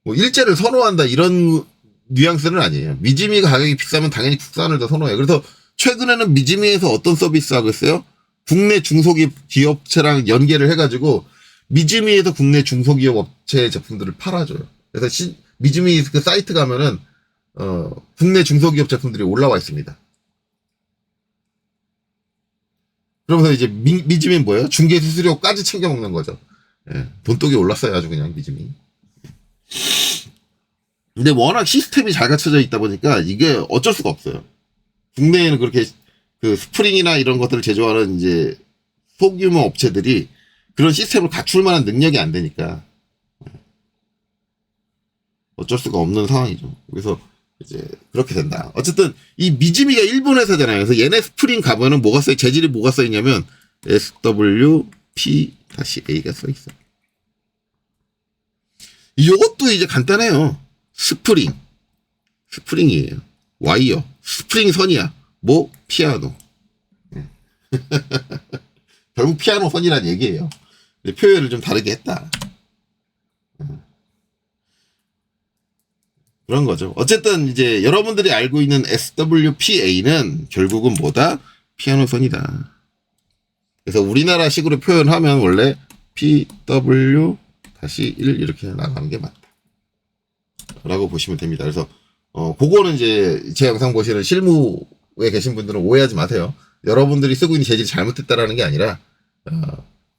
일제를 선호한다 이런 뉘앙스는 아니에요. 미즈미가 가격이 비싸면 당연히 국산을 더 선호해요. 그래서 최근에는 미즈미에서 어떤 서비스 하고 있어요? 국내 중소기업 기업체랑 연계를 해가지고 미즈미에서 국내 중소기업 업체 제품들을 팔아줘요. 그래서 미즈미 그 사이트 가면은 국내 중소기업 제품들이 올라와 있습니다. 그러면서 이제 미즈미는 뭐예요? 중개 수수료까지 챙겨 먹는 거죠. 예, 돈독이 올랐어요, 아주 그냥 미즈미. 근데 워낙 시스템이 잘 갖춰져 있다 보니까 이게 어쩔 수가 없어요. 국내에는 그렇게 그 스프링이나 이런 것들을 제조하는 이제 소규모 업체들이 그런 시스템을 갖출 만한 능력이 안 되니까 어쩔 수가 없는 상황이죠. 그래서 이제 그렇게 된다. 어쨌든 이 미즈미가 일본 회사잖아요. 그래서 얘네 스프링 가면은 뭐가 써, 재질이 뭐가 써 있냐면 SWP-A가 써 있어. 이것도 이제 간단해요. 스프링이에요. 와이어, 스프링 선이야. 뭐 피아노. 결국 피아노 선이란 얘기예요. 표현을 좀 다르게 했다. 그런 거죠. 어쨌든 이제 여러분들이 알고 있는 SWPA는 결국은 뭐다? 피아노 선이다. 그래서 우리나라식으로 표현하면 원래 PW-1 이렇게 나가는 게 맞다. 라고 보시면 됩니다. 그래서 그거는 이제 제 영상 보시는 실무에 계신 분들은 오해하지 마세요. 여러분들이 쓰고 있는 재질이 잘못됐다라는 게 아니라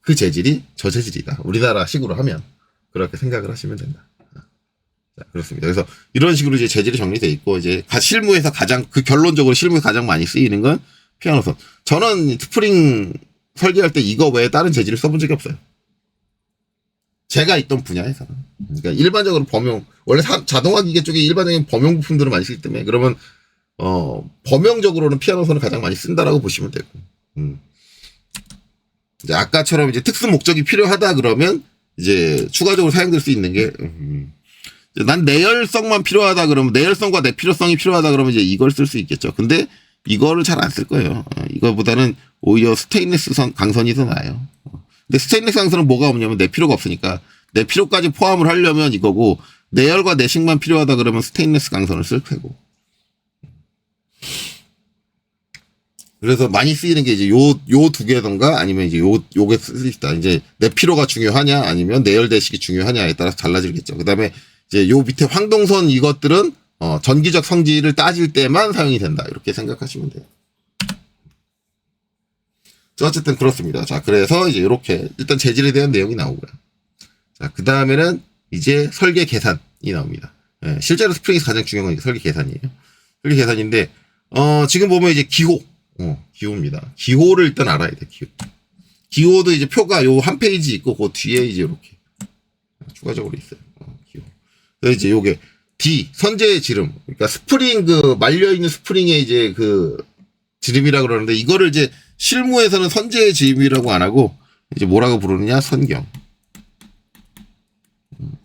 그 재질이 저 재질이다. 우리나라식으로 하면 그렇게 생각을 하시면 된다. 자, 그렇습니다. 그래서 이런 식으로 이제 재질이 정리되어 있고 이제 실무에서 결론적으로 실무에서 가장 많이 쓰이는 건 피아노선. 저는 스프링 설계할 때 이거 외에 다른 재질을 써본 적이 없어요. 제가 있던 분야에서는. 그러니까 일반적으로 원래 자동화 기계 쪽에 일반적인 범용 부품들을 많이 쓰기 때문에 그러면 범용적으로는 피아노선을 가장 많이 쓴다라고 보시면 되고. 이제 아까처럼 이제 특수 목적이 필요하다 그러면 이제 추가적으로 사용될 수 있는 게 난 내열성만 필요하다 그러면 내열성과 내필요성이 필요하다 그러면 이제 이걸 쓸 수 있겠죠. 근데 이거를 잘 안 쓸 거예요. 이거보다는 오히려 스테인리스 강선이 더 나아요. 근데 스테인리스 강선은 뭐가 없냐면 내필요가 없으니까 내필요까지 포함을 하려면 이거고 내열과 내식만 필요하다 그러면 스테인리스 강선을 쓸 테고. 그래서 많이 쓰이는 게 이제 요 두 개던가 아니면 이제 요게 쓸 수 있다. 이제 내필요가 중요하냐 아니면 내열 내식이 중요하냐에 따라서 달라지겠죠. 그 다음에 이제 요 밑에 황동선 이것들은 전기적 성질을 따질 때만 사용이 된다. 이렇게 생각하시면 돼요. 자, 어쨌든 그렇습니다. 자, 그래서 이제 이렇게 일단 재질에 대한 내용이 나오고요. 자, 그 다음에는 이제 설계 계산이 나옵니다. 예, 실제로 스프링에서 가장 중요한 건 설계 계산이에요. 설계 계산인데 지금 보면 이제 기호입니다. 기호를 일단 알아야 돼. 기호도 이제 표가 요 한 페이지 있고 그 뒤에 이제 이렇게 추가적으로 있어요. 그래서 이제 요게 D 선제의 지름, 그러니까 스프링 말려 있는 스프링에 이제 지름이라 그러는데 이거를 이제 실무에서는 선제의 지름이라고 안 하고 이제 뭐라고 부르느냐 선경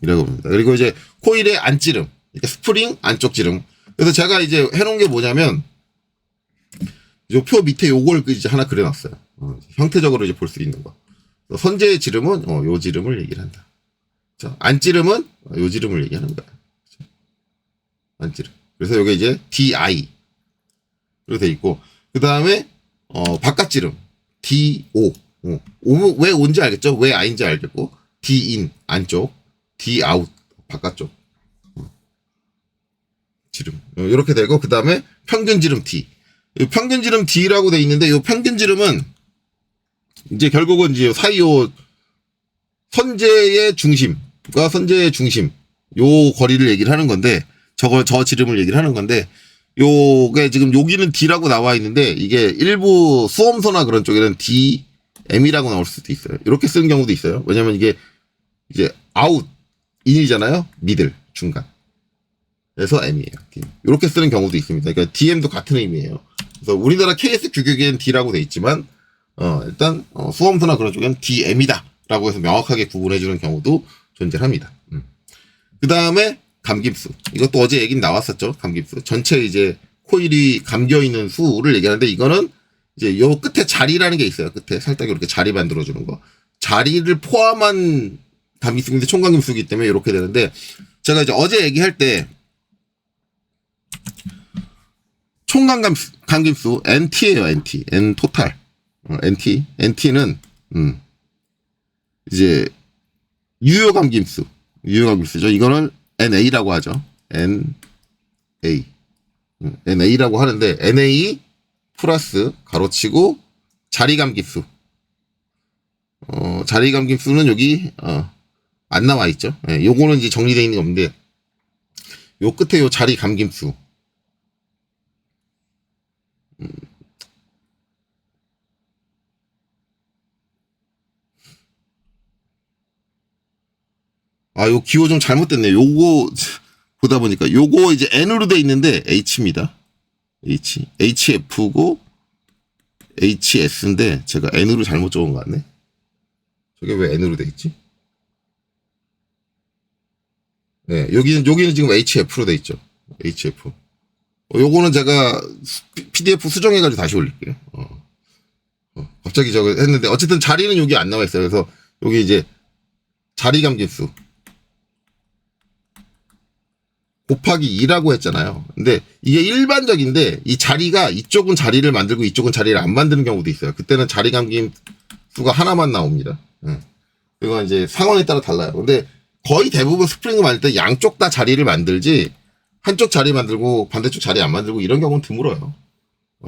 이라고 부릅니다. 그리고 이제 코일의 안지름, 그러니까 스프링 안쪽 지름. 그래서 제가 이제 해놓은 게 뭐냐면 요 표 밑에 요걸 이제 하나 그려놨어요. 형태적으로 이제 볼 수 있는 거. 선제의 지름은 요 지름을 얘기를 한다. 안지름은 요 지름을 얘기하는 거야. 안지름. 그래서 여기 이제 DI. 로 돼 있고, 그 다음에, 바깥지름. DO. 왜 O인지 알겠죠? 왜 I인지 알겠고, DIN. 안쪽. DOUT. 바깥쪽. 지름. 이렇게 되고, 그 다음에 평균지름 T. 평균지름 D라고 돼 있는데, 이 평균지름은, 이제 결국은 이제 사이 선제의 중심과 선제의 중심 요 거리를 얘기를 하는 건데 저 지름을 얘기를 하는 건데 요게 지금 여기는 D라고 나와 있는데 이게 일부 수험서나 그런 쪽에는 DM이라고 나올 수도 있어요. 이렇게 쓰는 경우도 있어요. 왜냐면 이게 이제 아웃 인이잖아요. 미들 중간. 그래서 M이에요. 이렇게 쓰는 경우도 있습니다. 그러니까 DM도 같은 의미예요. 그래서 우리나라 KS 규격에는 D라고 돼 있지만 일단 수험서나 그런 쪽에는 DM이다. 라고 해서 명확하게 구분해주는 경우도 존재합니다. 그 다음에 감김수. 이것도 어제 얘기 나왔었죠. 감김수. 전체 이제 코일이 감겨있는 수를 얘기하는데 이거는 이제 요 끝에 자리라는 게 있어요. 끝에 살짝 이렇게 자리 만들어주는 거. 자리를 포함한 감김수인데 총감김수이기 때문에 이렇게 되는데 제가 이제 어제 얘기할 때 총감김수 NT예요. N 토탈. NT는 이제 유효 감김수. 유효 감김수죠. 이거는 NA라고 하죠. NA. NA라고 하는데, NA 플러스 가로치고 자리 감김수. 자리 감김수는 여기, 안 나와 있죠. 예, 요거는 이제 정리되어 있는 게 없는데, 요 끝에 요 자리 감김수. 요 기호 좀 잘못됐네. 요거 보다 보니까 요거 이제 N으로 돼 있는데 H입니다. HF고 HS인데 제가 N으로 잘못 적은 것 같네. 저게 왜 N으로 돼 있지? 네, 여기는 지금 HF로 돼 있죠. HF. 요거는 제가 PDF 수정해가지고 다시 올릴게요. 갑자기 저거 했는데 어쨌든 자리는 여기 안 나와 있어요. 그래서 여기 이제 자리 감김수 곱하기 2라고 했잖아요. 근데 이게 일반적인데 이 자리가 이쪽은 자리를 만들고 이쪽은 자리를 안 만드는 경우도 있어요. 그때는 자리 감김수가 하나만 나옵니다. 이건 이제 상황에 따라 달라요. 근데 거의 대부분 스프링을 만들 때 양쪽 다 자리를 만들지 한쪽 자리 만들고 반대쪽 자리 안 만들고 이런 경우는 드물어요.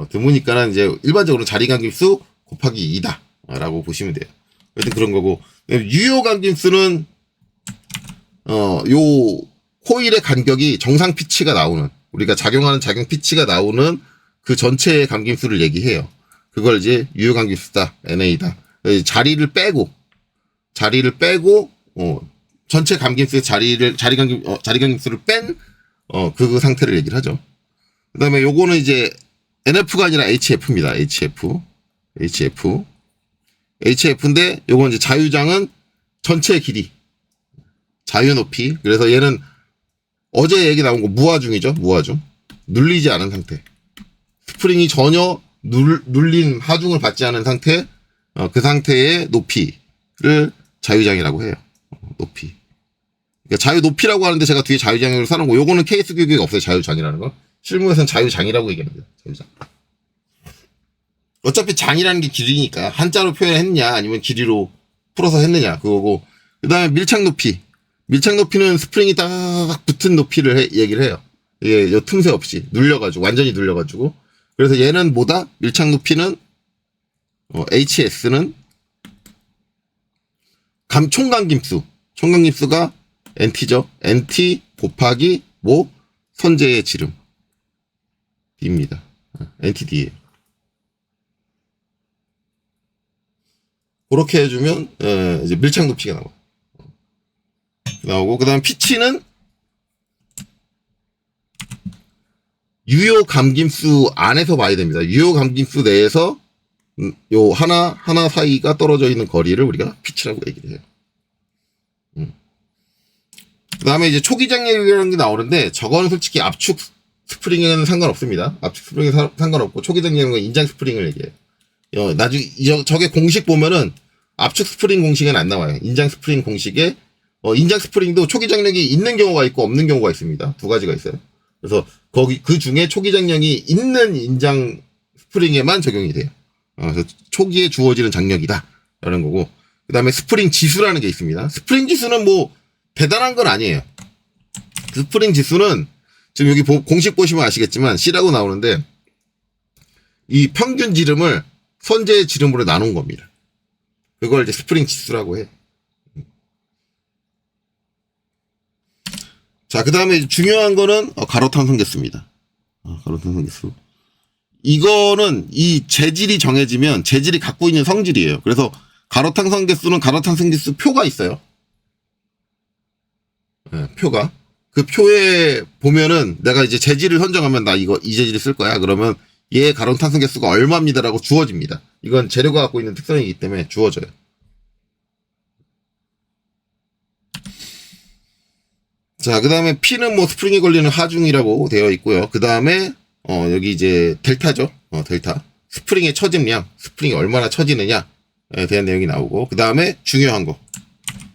드무니까는 이제 일반적으로 자리 감김수 곱하기 2다 라고 보시면 돼요. 하여튼 그런 거고, 유효 감김수는 요 코일의 간격이 정상 피치가 나오는, 우리가 작용하는 작용 피치가 나오는 그 전체의 감김수를 얘기해요. 그걸 이제 유효 감김수다, NA다. 자리 빼고 전체 감김수의 자리 감김수를 뺀 그 상태를 얘기를 하죠. 그다음에 요거는 이제 NF가 아니라 HF입니다. HF인데 요건 이제 자유장은 전체 길이, 자유 높이. 그래서 얘는 어제 얘기 나온 거 무하중이죠. 무하중. 눌리지 않은 상태. 스프링이 전혀 눌린 하중을 받지 않은 상태, 그 상태의 높이를 자유장이라고 해요. 높이. 그러니까 자유 높이라고 하는데 제가 뒤에 자유장으로 써놓은 거, 요거는 케이스 규격이 없어요. 자유장이라는 거. 실무에서는 자유장이라고 얘기합니다. 자유장. 어차피 장이라는 게 길이니까 한자로 표현했느냐 아니면 길이로 풀어서 했느냐 그거고. 그 다음에 밀착 높이. 밀착 높이는 스프링이 딱 붙은 높이를 얘기를 해요. 이게 요 틈새 없이 눌려가지고 완전히 눌려가지고. 그래서 얘는 뭐다? 밀착 높이는 HS는 총감김수가 NT죠. NT 곱하기 뭐 선재의 지름 D입니다. NTD예요. 그렇게 해주면 이제 밀착 높이가 나오고, 그다음 피치는 유효 감김수 안에서 봐야 됩니다. 유효 감김수 내에서 요 하나 사이가 떨어져 있는 거리를 우리가 피치라고 얘기를 해요. 그다음에 이제 초기 장력이라는 게 나오는데 저거는 솔직히 압축 스프링에는 상관없습니다. 압축 스프링에 상관없고 초기 장력은 인장 스프링을 얘기해요. 나중에 저게 공식 보면은 압축 스프링 공식은 안 나와요. 인장 스프링 공식에 인장 스프링도 초기 장력이 있는 경우가 있고 없는 경우가 있습니다. 두 가지가 있어요. 그래서 거기 그 중에 초기 장력이 있는 인장 스프링에만 적용이 돼요. 그래서 초기에 주어지는 장력이다라는 거고, 그다음에 스프링 지수라는 게 있습니다. 스프링 지수는 뭐 대단한 건 아니에요. 스프링 지수는 지금 여기 공식 보시면 아시겠지만 C라고 나오는데 이 평균 지름을 선재의 지름으로 나눈 겁니다. 그걸 이제 스프링 지수라고 해. 자, 그 다음에 중요한 거는 가로탄성 개수입니다. 가로탄성 개수. 이거는 이 재질이 정해지면 재질이 갖고 있는 성질이에요. 그래서 가로탄성 개수는 가로탄성 개수 표가 있어요. 네, 표가. 그 표에 보면은 내가 이제 재질을 선정하면 나 이 재질을 쓸 거야. 그러면 얘 가로탄성 개수가 얼마입니다라고 주어집니다. 이건 재료가 갖고 있는 특성이기 때문에 주어져요. 자, 그 다음에 P는 뭐 스프링에 걸리는 하중이라고 되어 있고요. 그 다음에 여기 이제 델타죠. 델타. 스프링의 처짐량, 스프링이 얼마나 처지느냐에 대한 내용이 나오고, 그 다음에 중요한 거.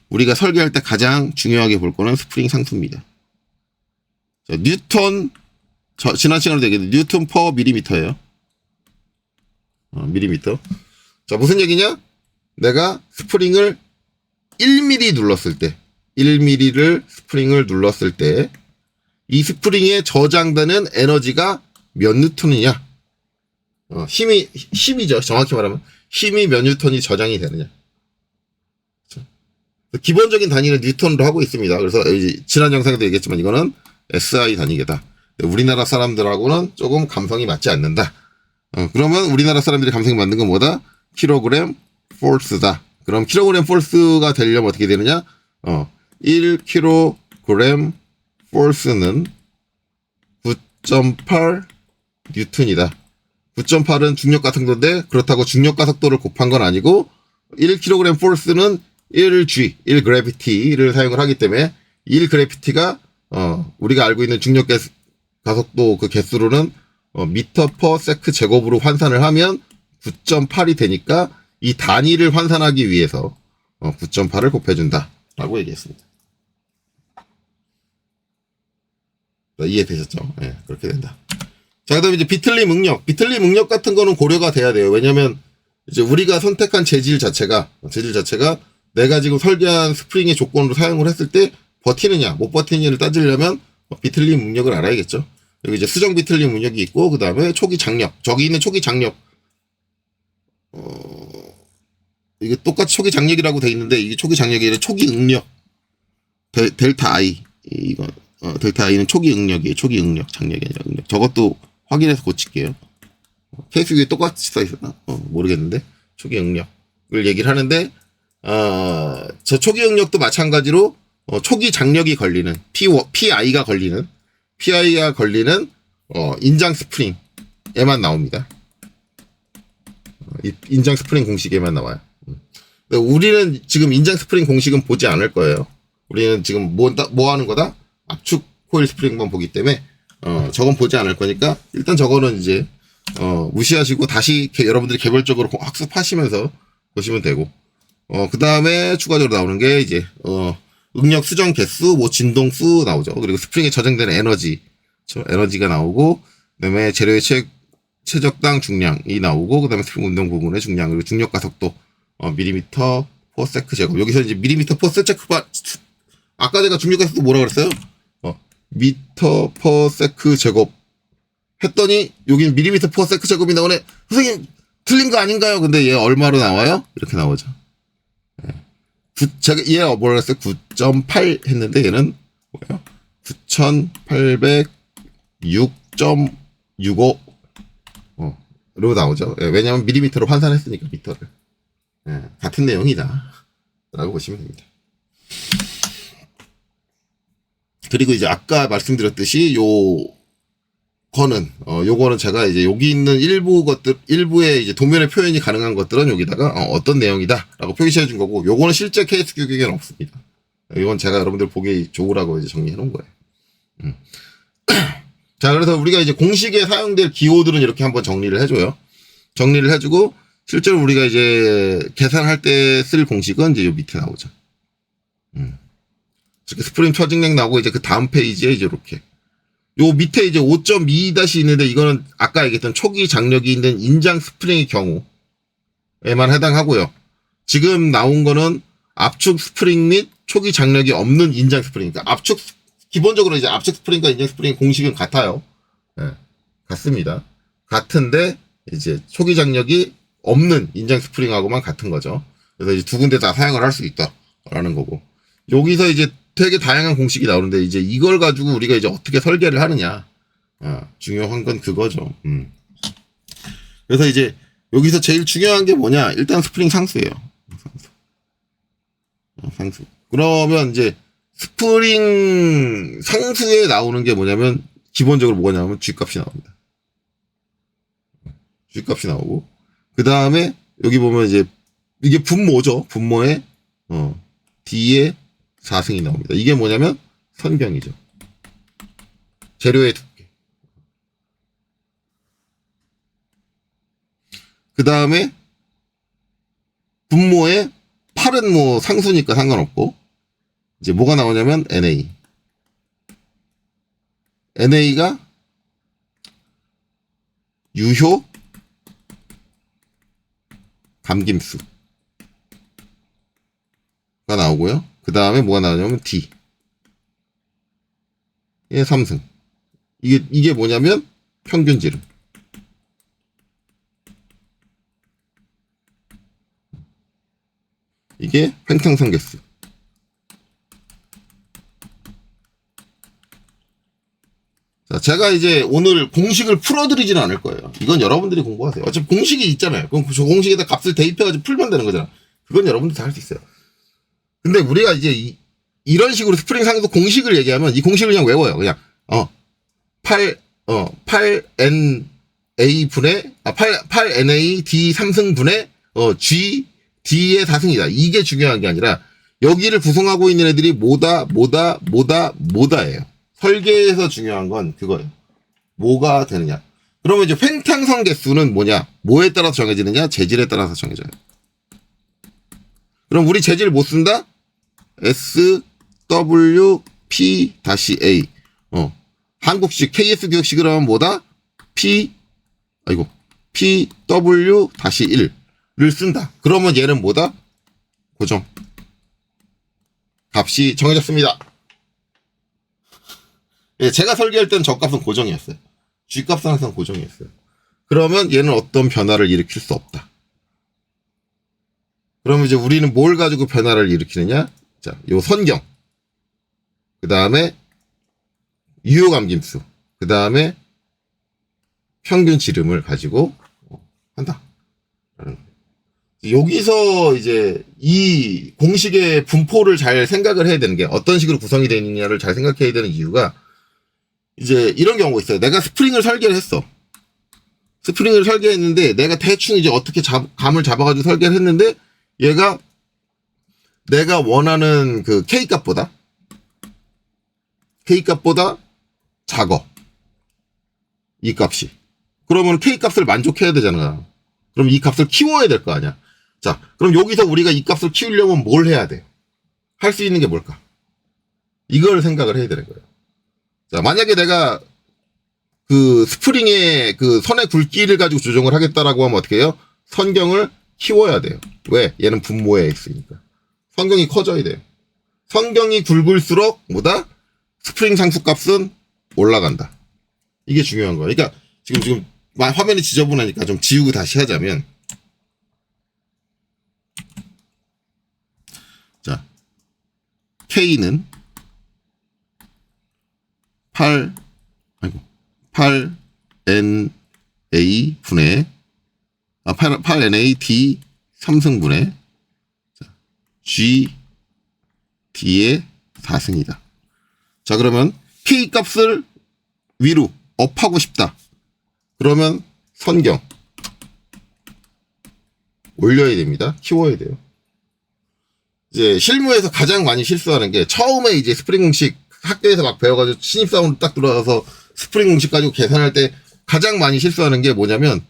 우리가 설계할 때 가장 중요하게 볼 거는 스프링 상수입니다. 자, 뉴턴, 지난 시간에도 얘기했는데 뉴턴 퍼 밀리미터예요. 밀리미터. 자, 무슨 얘기냐? 내가 스프링을 1mm 눌렀을 때, 1mm를 스프링을 눌렀을 때 이 스프링에 저장되는 에너지가 몇 뉴턴이냐? 힘이죠. 정확히 말하면 힘이 몇 뉴턴이 저장이 되느냐? 기본적인 단위는 뉴턴으로 하고 있습니다. 그래서 지난 영상에도 얘기했지만 이거는 SI 단위계다. 우리나라 사람들하고는 조금 감성이 맞지 않는다. 그러면 우리나라 사람들이 감성이 맞는 건 뭐다? 킬로그램 포스다. 그럼 킬로그램 포스가 되려면 어떻게 되느냐? 1kg 포스는 9.8 뉴턴이다. 9.8은 중력 가속도인데 그렇다고 중력 가속도를 곱한 건 아니고 1kg 포스는 1g, 1gravity를 사용을 하기 때문에 1gravity가 우리가 알고 있는 중력 가속도 그 개수로는 미터 퍼 세크 제곱으로 환산을 하면 9.8이 되니까 이 단위를 환산하기 위해서 9.8을 곱해준다 라고 얘기했습니다. 이해되셨죠? 네, 그렇게 된다. 자, 그다음에 이제 비틀림 응력 같은 거는 고려가 돼야 돼요. 왜냐면 이제 우리가 선택한 재질 자체가 내가 지금 설계한 스프링의 조건으로 사용을 했을 때 버티느냐 못 버티느냐를 따지려면 비틀림 응력을 알아야겠죠. 여기 이제 수정 비틀림 응력이 있고 그 다음에 초기 장력, 저기 있는 초기 장력 이게 똑같이 초기 장력이라고 돼 있는데 이게 초기 장력이 아니라 초기 응력 델타 I 이거 델타 I는 초기 응력이에요. 초기 응력 장력이 아니라 응력. 저것도 확인해서 고칠게요. 케이스 위에 똑같이 써 있었나? 모르겠는데 초기 응력을 얘기를 하는데 저 초기 응력도 마찬가지로 초기 장력이 걸리는 PI가 걸리는 인장 스프링에만 나옵니다. 인장 스프링 공식에만 나와요. 우리는 지금 인장 스프링 공식은 보지 않을 거예요. 우리는 지금 뭐 하는 거다? 압축 코일 스프링만 보기 때문에 저건 보지 않을 거니까 일단 저거는 이제 무시하시고 다시 여러분들이 개별적으로 학습하시면서 보시면 되고 그 다음에 추가적으로 나오는 게 이제 응력 수정 개수, 뭐 진동수 나오죠. 그리고 스프링에 저장되는 에너지가 나오고 그다음에 재료의 최적당 중량이 나오고 그다음에 스프링 운동 부분의 중량 그리고 중력 가속도 밀리미터 퍼 세크 제곱. 여기서 이제 밀리미터 퍼 세크 아까 제가 중력 가속도 뭐라 그랬어요? 미터 퍼 세크 제곱 했더니 여기는 밀리미터 퍼 세크 제곱이 나오네. 선생님 틀린 거 아닌가요? 근데 얘 얼마로 나와요? 이렇게 나오죠. 제가 얘 뭐라 그랬어요? 9.8 했는데 얘는 뭐예요? 9,806.65로 나오죠. 왜냐하면 밀리미터로 환산했으니까 미터를. 같은 내용이다 라고 보시면 됩니다. 그리고 이제 아까 말씀드렸듯이 요거는 제가 이제 여기 있는 일부의 이제 도면의 표현이 가능한 것들은 여기다가 어떤 내용이다라고 표시해 준 거고, 요거는 실제 케이스 규격에는 없습니다. 이건 제가 여러분들 보기 좋으라고 이제 정리해 놓은 거예요. 자, 그래서 우리가 이제 공식에 사용될 기호들은 이렇게 한번 정리를 해줘요. 정리를 해주고, 실제로 우리가 이제 계산할 때 쓸 공식은 이제 요 밑에 나오죠. 이렇게 스프링 처직량 나오고, 이제 그 다음 페이지에 이제 이렇게. 요 밑에 이제 5.2 있는데, 이거는 아까 얘기했던 초기 장력이 있는 인장 스프링의 경우에만 해당하고요. 지금 나온 거는 압축 스프링 및 초기 장력이 없는 인장 스프링. 그러니까 기본적으로 이제 압축 스프링과 인장 스프링 공식은 같아요. 같습니다. 같은데, 이제 초기 장력이 없는 인장 스프링하고만 같은 거죠. 그래서 이제 두 군데 다 사용을 할 수 있다라는 거고. 여기서 이제 되게 다양한 공식이 나오는데, 이제 이걸 가지고 우리가 이제 어떻게 설계를 하느냐. 중요한 건 그거죠. 그래서 이제 여기서 제일 중요한 게 뭐냐. 일단 스프링 상수예요. 상수. 그러면 이제 스프링 상수에 나오는 게 뭐냐면, 기본적으로 뭐냐면 G값이 나옵니다. G값이 나오고, 그 다음에 여기 보면 이제 이게 분모죠. 분모에 D에 4승이 나옵니다. 이게 뭐냐면 선경이죠. 재료의 두께. 그 다음에 분모에 8은 뭐 상수니까 상관없고, 이제 뭐가 나오냐면 NA. NA가 유효 감김수가 나오고요. 그 다음에 뭐가 나오냐면 D. 예, 3승. 이게 뭐냐면 평균 지름. 이게 횡탕선 개수. 자, 제가 이제 오늘 공식을 풀어드리지는 않을 거예요. 이건 여러분들이 공부하세요. 어차피 공식이 있잖아요. 그럼 저 공식에다 값을 대입해가지고 풀면 되는 거잖아. 그건 여러분들 다 할 수 있어요. 근데 우리가 이제 이런 식으로 스프링 상에서 공식을 얘기하면 이 공식을 그냥 외워요. 그냥 8NA 분의 8NA D 3승 분의 G D의 4승이다. 이게 중요한 게 아니라 여기를 구성하고 있는 애들이 뭐다예요. 설계에서 중요한 건 그거예요. 뭐가 되느냐. 그러면 이제 횡탕선 개수는 뭐냐? 뭐에 따라서 정해지느냐? 재질에 따라서 정해져요. 그럼 우리 재질 못 쓴다? SWP-A. 한국식 KS 규격식으로 하면 뭐다? PW-1을 쓴다. 그러면 얘는 뭐다? 고정. 값이 정해졌습니다. 예, 제가 설계할 때는 저 값은 고정이었어요. G 값은 항상 고정이었어요. 그러면 얘는 어떤 변화를 일으킬 수 없다. 그러면 이제 우리는 뭘 가지고 변화를 일으키느냐? 자, 요 선경. 그 다음에 유효감김수. 그 다음에 평균 지름을 가지고 한다. 여기서 이제 이 공식의 분포를 잘 생각을 해야 되는 게 어떤 식으로 구성이 되어 있느냐를 잘 생각해야 되는 이유가 이제 이런 경우가 있어요. 내가 스프링을 설계를 했어. 스프링을 설계했는데 내가 대충 이제 어떻게 감을 잡아가지고 설계를 했는데 얘가 내가 원하는 그 K값보다 작어. 이 값이. 그러면 K값을 만족해야 되잖아. 그럼 이 값을 키워야 될 거 아니야. 자, 그럼 여기서 우리가 이 값을 키우려면 뭘 해야 돼? 할 수 있는 게 뭘까? 이걸 생각을 해야 되는 거예요. 자, 만약에 내가 그 스프링의 그 선의 굵기를 가지고 조정을 하겠다라고 하면 어떻게 해요? 선경을 키워야 돼요. 왜? 얘는 분모에 있으니까. 선경이 커져야 돼요. 선경이 굵을수록 뭐다? 스프링 상수값은 올라간다. 이게 중요한 거예요. 그러니까 지금 화면이 지저분하니까 좀 지우고 다시 하자면 자, K는 8NA 분의 8NA D 3승분의 G D의 4승이다. 자, 그러면 K 값을 위로 업하고 싶다. 그러면 선경 올려야 됩니다. 키워야 돼요. 이제 실무에서 가장 많이 실수하는 게 처음에 이제 스프링 공식 학교에서 막 배워가지고 신입사원으로 딱 들어가서 스프링 공식 가지고 계산할 때 가장 많이 실수하는 게 뭐냐면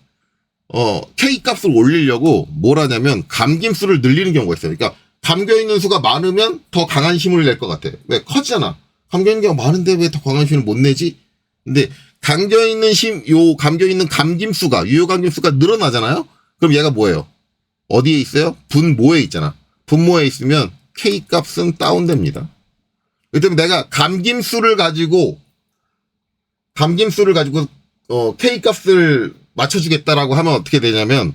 K 값을 올리려고 뭘 하냐면 감김수를 늘리는 경우가 있어요. 그러니까 감겨있는 수가 많으면 더 강한 힘을 낼 것 같아. 왜? 커지잖아. 감겨있는 게 많은데 왜 더 강한 힘을 못 내지? 근데 감겨있는 감김수가, 유효감김수가 늘어나잖아요? 그럼 얘가 뭐예요? 어디에 있어요? 분모에 있잖아. 분모에 있으면 K 값은 다운됩니다. 그렇기 때문에 내가 감김수를 가지고 K 값을 맞춰주겠다라고 하면 어떻게 되냐면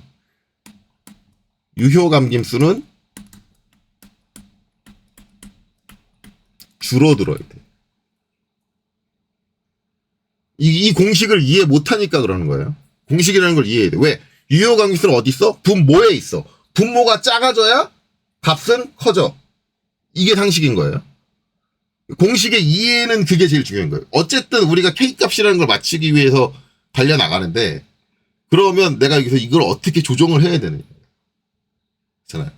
유효감김수는 줄어들어야 돼. 이 공식을 이해 못하니까 그러는 거예요. 공식이라는 걸 이해해야 돼. 왜? 유효감김수는 어디 있어? 분모에 있어. 분모가 작아져야 값은 커져. 이게 상식인 거예요. 공식의 이해는 그게 제일 중요한 거예요. 어쨌든 우리가 K값이라는 걸 맞추기 위해서 달려나가는데 그러면 내가 여기서 이걸 어떻게 조정을 해야 되느냐. 잖아요.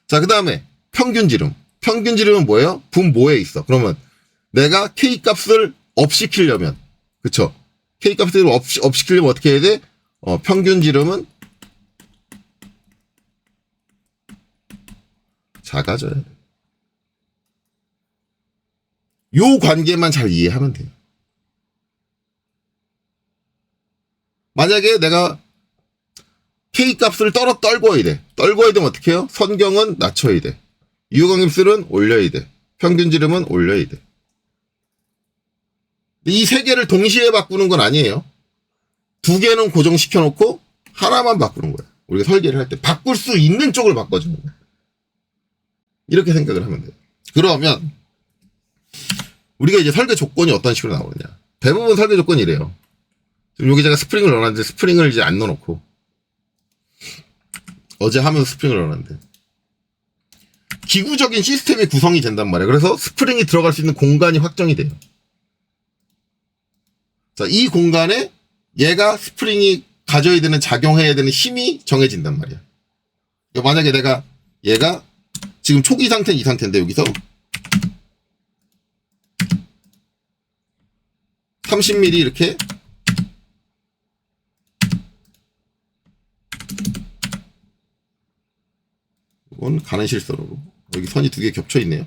자, 그 다음에 평균지름. 평균지름은 뭐예요? 분모에 있어. 그러면 내가 K값을 업시키려면 그쵸? K값을 업시키려면 어떻게 해야 돼? 평균지름은 작아져야 돼. 요 관계만 잘 이해하면 돼요. 만약에 내가 K값을 떨궈야 돼. 떨궈야 되면 어떻게 해요? 선경은 낮춰야 돼. 이호강림수는 올려야 돼. 평균 지름은 올려야 돼. 이 세 개를 동시에 바꾸는 건 아니에요. 두 개는 고정시켜 놓고 하나만 바꾸는 거야. 우리가 설계를 할 때 바꿀 수 있는 쪽을 바꿔주는 거야. 이렇게 생각을 하면 돼요. 그러면 우리가 이제 설계 조건이 어떤 식으로 나오느냐. 대부분 설계 조건이 이래요. 지금 여기 제가 스프링을 넣어놨는데 스프링을 이제 안 넣어놓고 어제 하면서 스프링을 넣어놨는데 기구적인 시스템이 구성이 된단 말이에요. 그래서 스프링이 들어갈 수 있는 공간이 확정이 돼요. 자, 이 공간에 얘가 스프링이 가져야 되는, 작용해야 되는 힘이 정해진단 말이야. 그러니까 만약에 얘가 지금 초기 상태는 이 상태인데 여기서 30mm 이렇게 이건 가는 실선으로 여기 선이 두 개 겹쳐 있네요.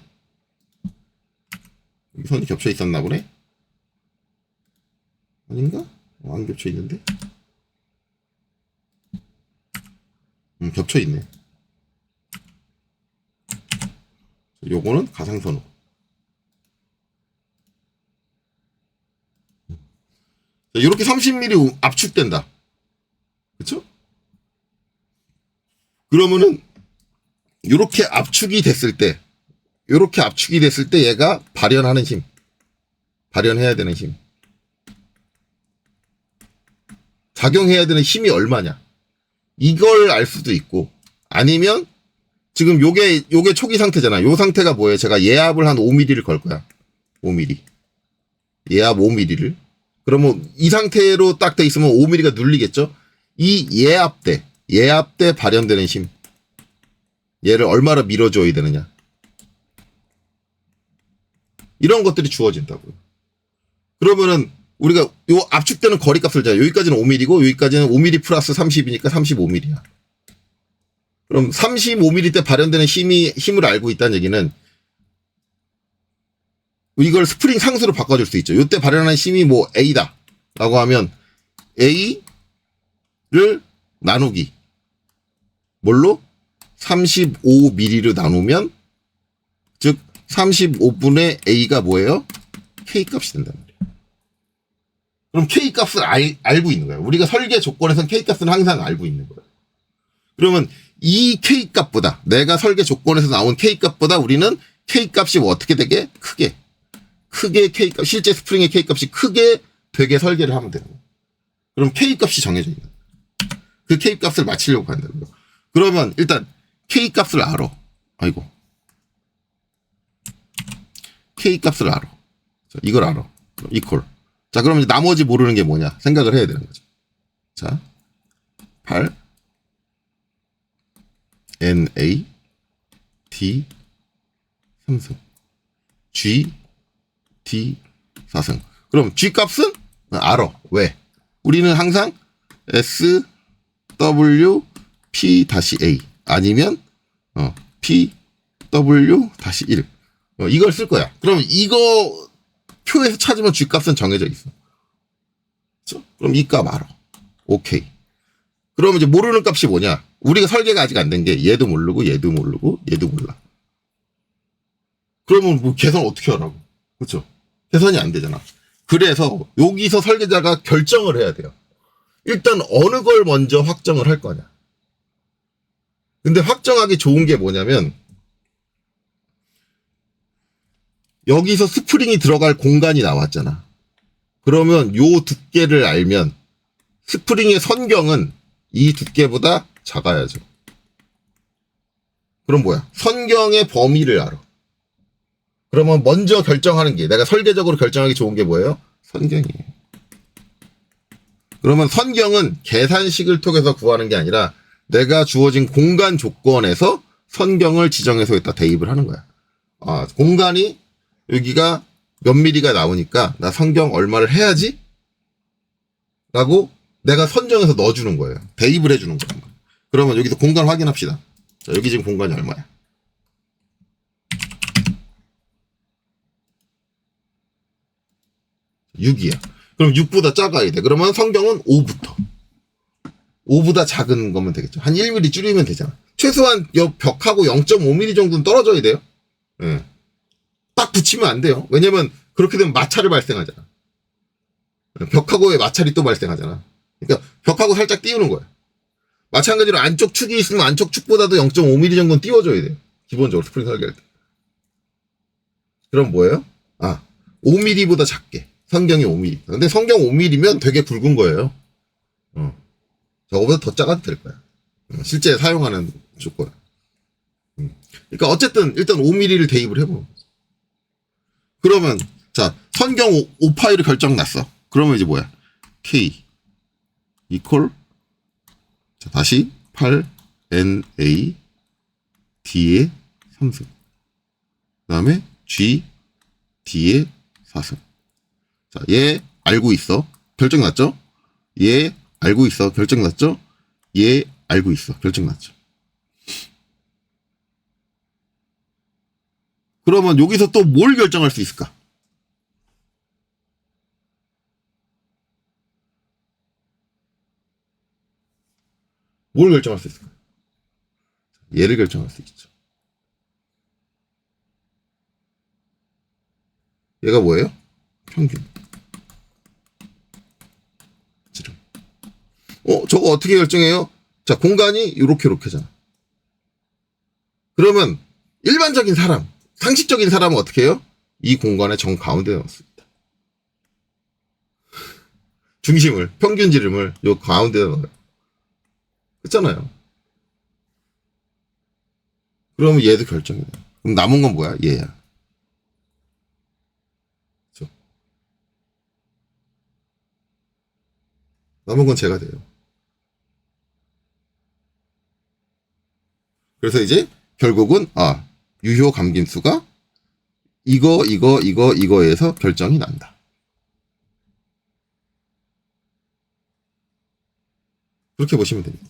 여기 선이 겹쳐 있었나 보네. 아닌가? 안 겹쳐 있는데? 겹쳐 있네. 요거는 가상선으로. 이렇게 30mm 압축된다. 그쵸? 그러면은 요렇게 압축이 됐을 때 얘가 발현하는 힘, 발현해야 되는 힘, 작용해야 되는 힘이 얼마냐, 이걸 알 수도 있고, 아니면 지금 요게 초기 상태잖아. 요 상태가 뭐예요? 제가 예압을 한 5mm를 걸 거야. 5mm. 예압 5mm를. 그러면 이 상태로 딱 돼 있으면 5mm가 눌리겠죠? 이 예압 때 발현되는 힘. 얘를 얼마나 밀어줘야 되느냐. 이런 것들이 주어진다고요. 그러면은 우리가 요 압축되는 거리 값을 자, 여기까지는 5mm고 여기까지는 5mm 플러스 30이니까 35mm야. 그럼 35mm 때 발현되는 힘을 알고 있다는 얘기는 이걸 스프링 상수로 바꿔줄 수 있죠. 요때 발현하는 힘이 뭐 A다 라고 하면 A를 나누기 뭘로? 35mm로 나누면 즉 35분의 A가 뭐예요? K값이 된단 말이에요. 그럼 K값을 알고 있는 거예요. 우리가 설계 조건에서는 K값은 항상 알고 있는 거예요. 그러면 이 K값보다, 내가 설계 조건에서 나온 K값보다 우리는 K값이 뭐 어떻게 되게? 크게 K값, 실제 스프링의 K값이 크게 되게 설계를 하면 되는 거예요. 그럼 K값이 정해져 있는 거예요. 그 K값을 맞추려고 한다는 거예요. 그러면 일단 K값을 알아. K값을 알아. 자, 이걸 알아. 이퀄. 자, 그럼 이제 나머지 모르는 게 뭐냐? 생각을 해야 되는 거죠. 자, 8 NA D 3승 G D 4승. 그럼 G 값은 알아. 왜? 우리는 항상 S W P-A 아니면 PW-1 이걸 쓸 거야. 그럼 이거 표에서 찾으면 G 값은 정해져 있어. 그렇죠? 그럼 이 값 알아. 오케이. 그러면 이제 모르는 값이 뭐냐? 우리가 설계가 아직 안 된 게 얘도 모르고 얘도 모르고 얘도 몰라. 그러면 뭐 계산 어떻게 하라고? 그렇죠? 계산이 안 되잖아. 그래서 여기서 설계자가 결정을 해야 돼요. 일단 어느 걸 먼저 확정을 할 거냐. 근데 확정하기 좋은 게 뭐냐면 여기서 스프링이 들어갈 공간이 나왔잖아. 그러면 요 두께를 알면 스프링의 선경은 이 두께보다 작아야죠. 그럼 뭐야? 선경의 범위를 알아. 그러면 먼저 결정하는 게, 내가 설계적으로 결정하기 좋은 게 뭐예요? 선경이에요. 그러면 선경은 계산식을 통해서 구하는 게 아니라 내가 주어진 공간 조건에서 선경을 지정해서 여기다 대입을 하는 거야. 아, 공간이 여기가 몇 미리가 나오니까 나 선경 얼마를 해야지? 라고 내가 선정해서 넣어주는 거예요. 대입을 해주는 거야. 그러면 여기서 공간 확인합시다. 자, 여기 지금 공간이 얼마야? 6이야. 그럼 6보다 작아야 돼. 그러면 선경은 5부터. 5보다 작은 거면 되겠죠. 한 1mm 줄이면 되잖아. 최소한 옆 벽하고 0.5mm 정도는 떨어져야 돼요. 예. 딱 붙이면 안 돼요. 왜냐면 그렇게 되면 마찰이 발생하잖아. 벽하고의 마찰이 또 발생하잖아. 그러니까 벽하고 살짝 띄우는 거야. 마찬가지로 안쪽 축이 있으면 안쪽 축보다도 0.5mm 정도는 띄워줘야 돼요. 기본적으로 스프링 설계할 때. 그럼 뭐예요? 5mm보다 작게. 성경이 5mm. 근데 성경 5mm면 되게 굵은 거예요. 저거보다 더 작아도 될 거야. 실제 사용하는 조건. 그러니까 어쨌든 일단 5mm를 대입을 해보는 거죠. 그러면 자 선경 5파이를 결정 났어. 그러면 이제 뭐야? K 이퀄 자 다시 8NA D의 3승 그 다음에 G D의 4승. 자, 얘 알고 있어. 결정 났죠? 얘 알고 있어. 결정 났죠? 얘 알고 있어. 결정 났죠? 그러면 여기서 또 뭘 결정할 수 있을까? 뭘 결정할 수 있을까? 얘를 결정할 수 있죠. 얘가 뭐예요? 평균. 저거 어떻게 결정해요? 자, 공간이 이렇게잖아. 그러면 일반적인 사람, 상식적인 사람은 어떻게 해요? 이 공간의 정 가운데에 넣습니다. 중심을, 평균 지름을 요 가운데에 넣어요. 그렇잖아요. 그러면 얘도 결정이 돼요. 그럼 남은 건 뭐야? 얘야. 그렇죠? 남은 건 제가 돼요. 그래서 이제 결국은 유효 감김수가 이거에서 결정이 난다. 그렇게 보시면 됩니다.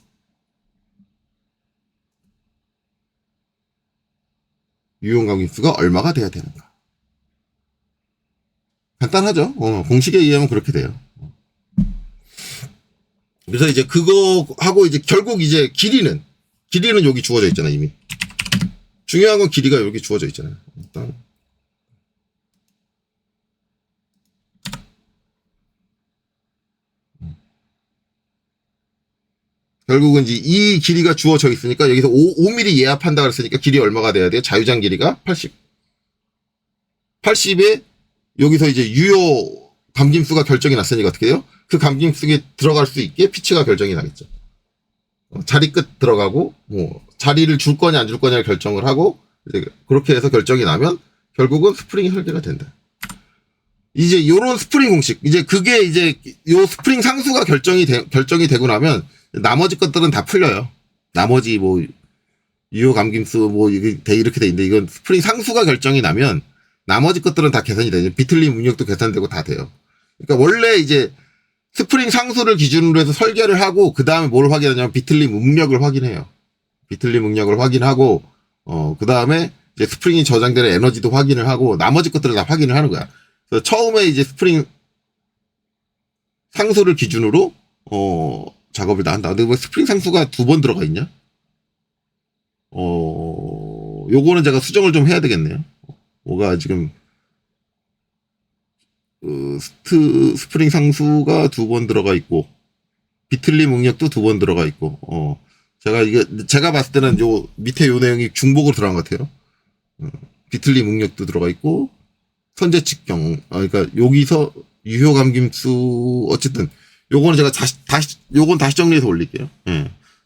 유효 감김수가 얼마가 돼야 되는가. 간단하죠. 공식에 의하면 그렇게 돼요. 그래서 이제 그거 하고 이제 결국 이제 길이는 여기 주어져 있잖아 이미. 중요한 건 길이가 여기 주어져 있잖아요. 일단 결국은 이제 이 길이가 주어져 있으니까 여기서 5mm 예합한다 그랬으니까 길이 얼마가 돼야 돼요? 자유장 길이가 80. 80에 여기서 이제 유효 감김수가 결정이 났으니까 어떻게 해요? 그 감김수에 들어갈 수 있게 피치가 결정이 나겠죠. 자리 끝 들어가고 자리를 줄 거냐 안 줄 거냐를 결정을 하고 이제 그렇게 해서 결정이 나면 결국은 스프링이 설계가 된다. 이제 요런 스프링 공식 이제 그게 이제 요 스프링 상수가 결정이 되고 나면 나머지 것들은 다 풀려요. 나머지 유효 감김수 이렇게 돼 있는데 이건 스프링 상수가 결정이 나면 나머지 것들은 다 계산이 돼요. 비틀림 응력도 계산되고 다 돼요. 그러니까 원래 이제 스프링 상수를 기준으로 해서 설계를 하고 그 다음에 뭘 확인하냐면 비틀림 응력을 확인해요. 비틀림 응력을 확인하고 그 다음에 이제 스프링이 저장되는 에너지도 확인을 하고 나머지 것들을 다 확인을 하는 거야. 그래서 처음에 이제 스프링 상수를 기준으로 작업을 다 한다. 근데 왜 스프링 상수가 2번 들어가 있냐? 요거는 제가 수정을 좀 해야 되겠네요. 뭐가 지금 스프링 상수가 2번 들어가 있고 비틀림 응력도 2번 들어가 있고 제가 봤을 때는 요 밑에 요 내용이 중복으로 들어간 것 같아요. 비틀림 응력도 들어가 있고 선제 측경 그러니까 여기서 유효 감김수 어쨌든 요거는 제가 요건 다시 정리해서 올릴게요.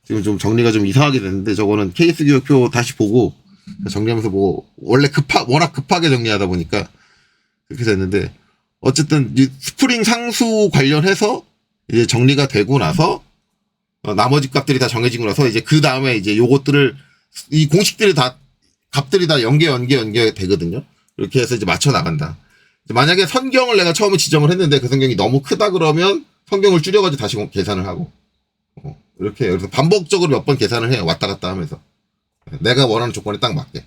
지금 좀 정리가 좀 이상하게 됐는데 저거는 케이스 기억표 다시 보고 정리하면서 원래 워낙 급하게 정리하다 보니까 그렇게 됐는데 어쨌든 이 스프링 상수 관련해서 이제 정리가 되고 나서 나머지 값들이 다 정해지고 나서 이제 그 다음에 이제 요것들을 이 공식들이 다 값들이 다 연계 되거든요. 이렇게 해서 이제 맞춰 나간다. 만약에 선경을 내가 처음에 지정을 했는데 그 선경이 너무 크다 그러면 선경을 줄여가지고 다시 계산을 하고 이렇게 그래서 반복적으로 몇 번 계산을 해요. 왔다 갔다 하면서 내가 원하는 조건에 딱 맞게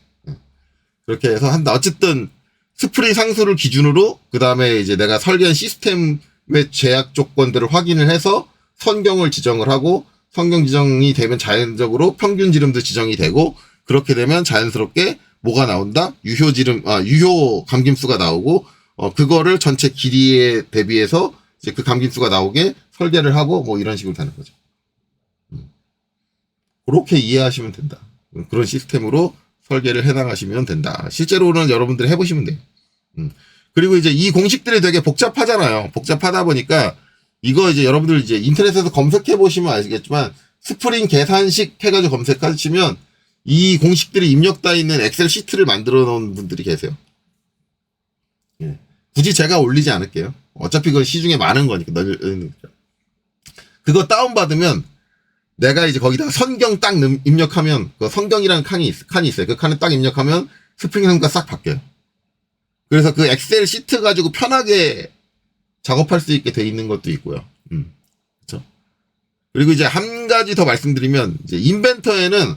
그렇게 해서 한다. 어쨌든 스프링 상수를 기준으로 그 다음에 이제 내가 설계한 시스템의 제약 조건들을 확인을 해서 선경을 지정을 하고 성경 지정이 되면 자연적으로 평균 지름도 지정이 되고, 그렇게 되면 자연스럽게 뭐가 나온다? 유효 감김수가 나오고, 그거를 전체 길이에 대비해서 이제 그 감김수가 나오게 설계를 하고 뭐 이런 식으로 되는 거죠. 그렇게 이해하시면 된다. 그런 시스템으로 설계를 해나가시면 된다. 실제로는 여러분들이 해보시면 돼요. 그리고 이제 이 공식들이 되게 복잡하잖아요. 복잡하다 보니까 이거 이제 여러분들 이제 인터넷에서 검색해 보시면 아시겠지만 스프링 계산식 해가지고 검색하시면 이 공식들이 입력되어 있는 엑셀 시트를 만들어 놓은 분들이 계세요. 예. 굳이 제가 올리지 않을게요. 어차피 그건 시중에 많은 거니까. 그거 다운받으면 내가 이제 거기다가 성경 딱 입력하면 그 성경이라는 칸이 있어요. 그 칸을 딱 입력하면 스프링 상수가 싹 바뀌어요. 그래서 그 엑셀 시트 가지고 편하게 작업할 수 있게 돼 있는 것도 있고요. 그렇죠. 그리고 이제 한 가지 더 말씀드리면 이제 인벤터에는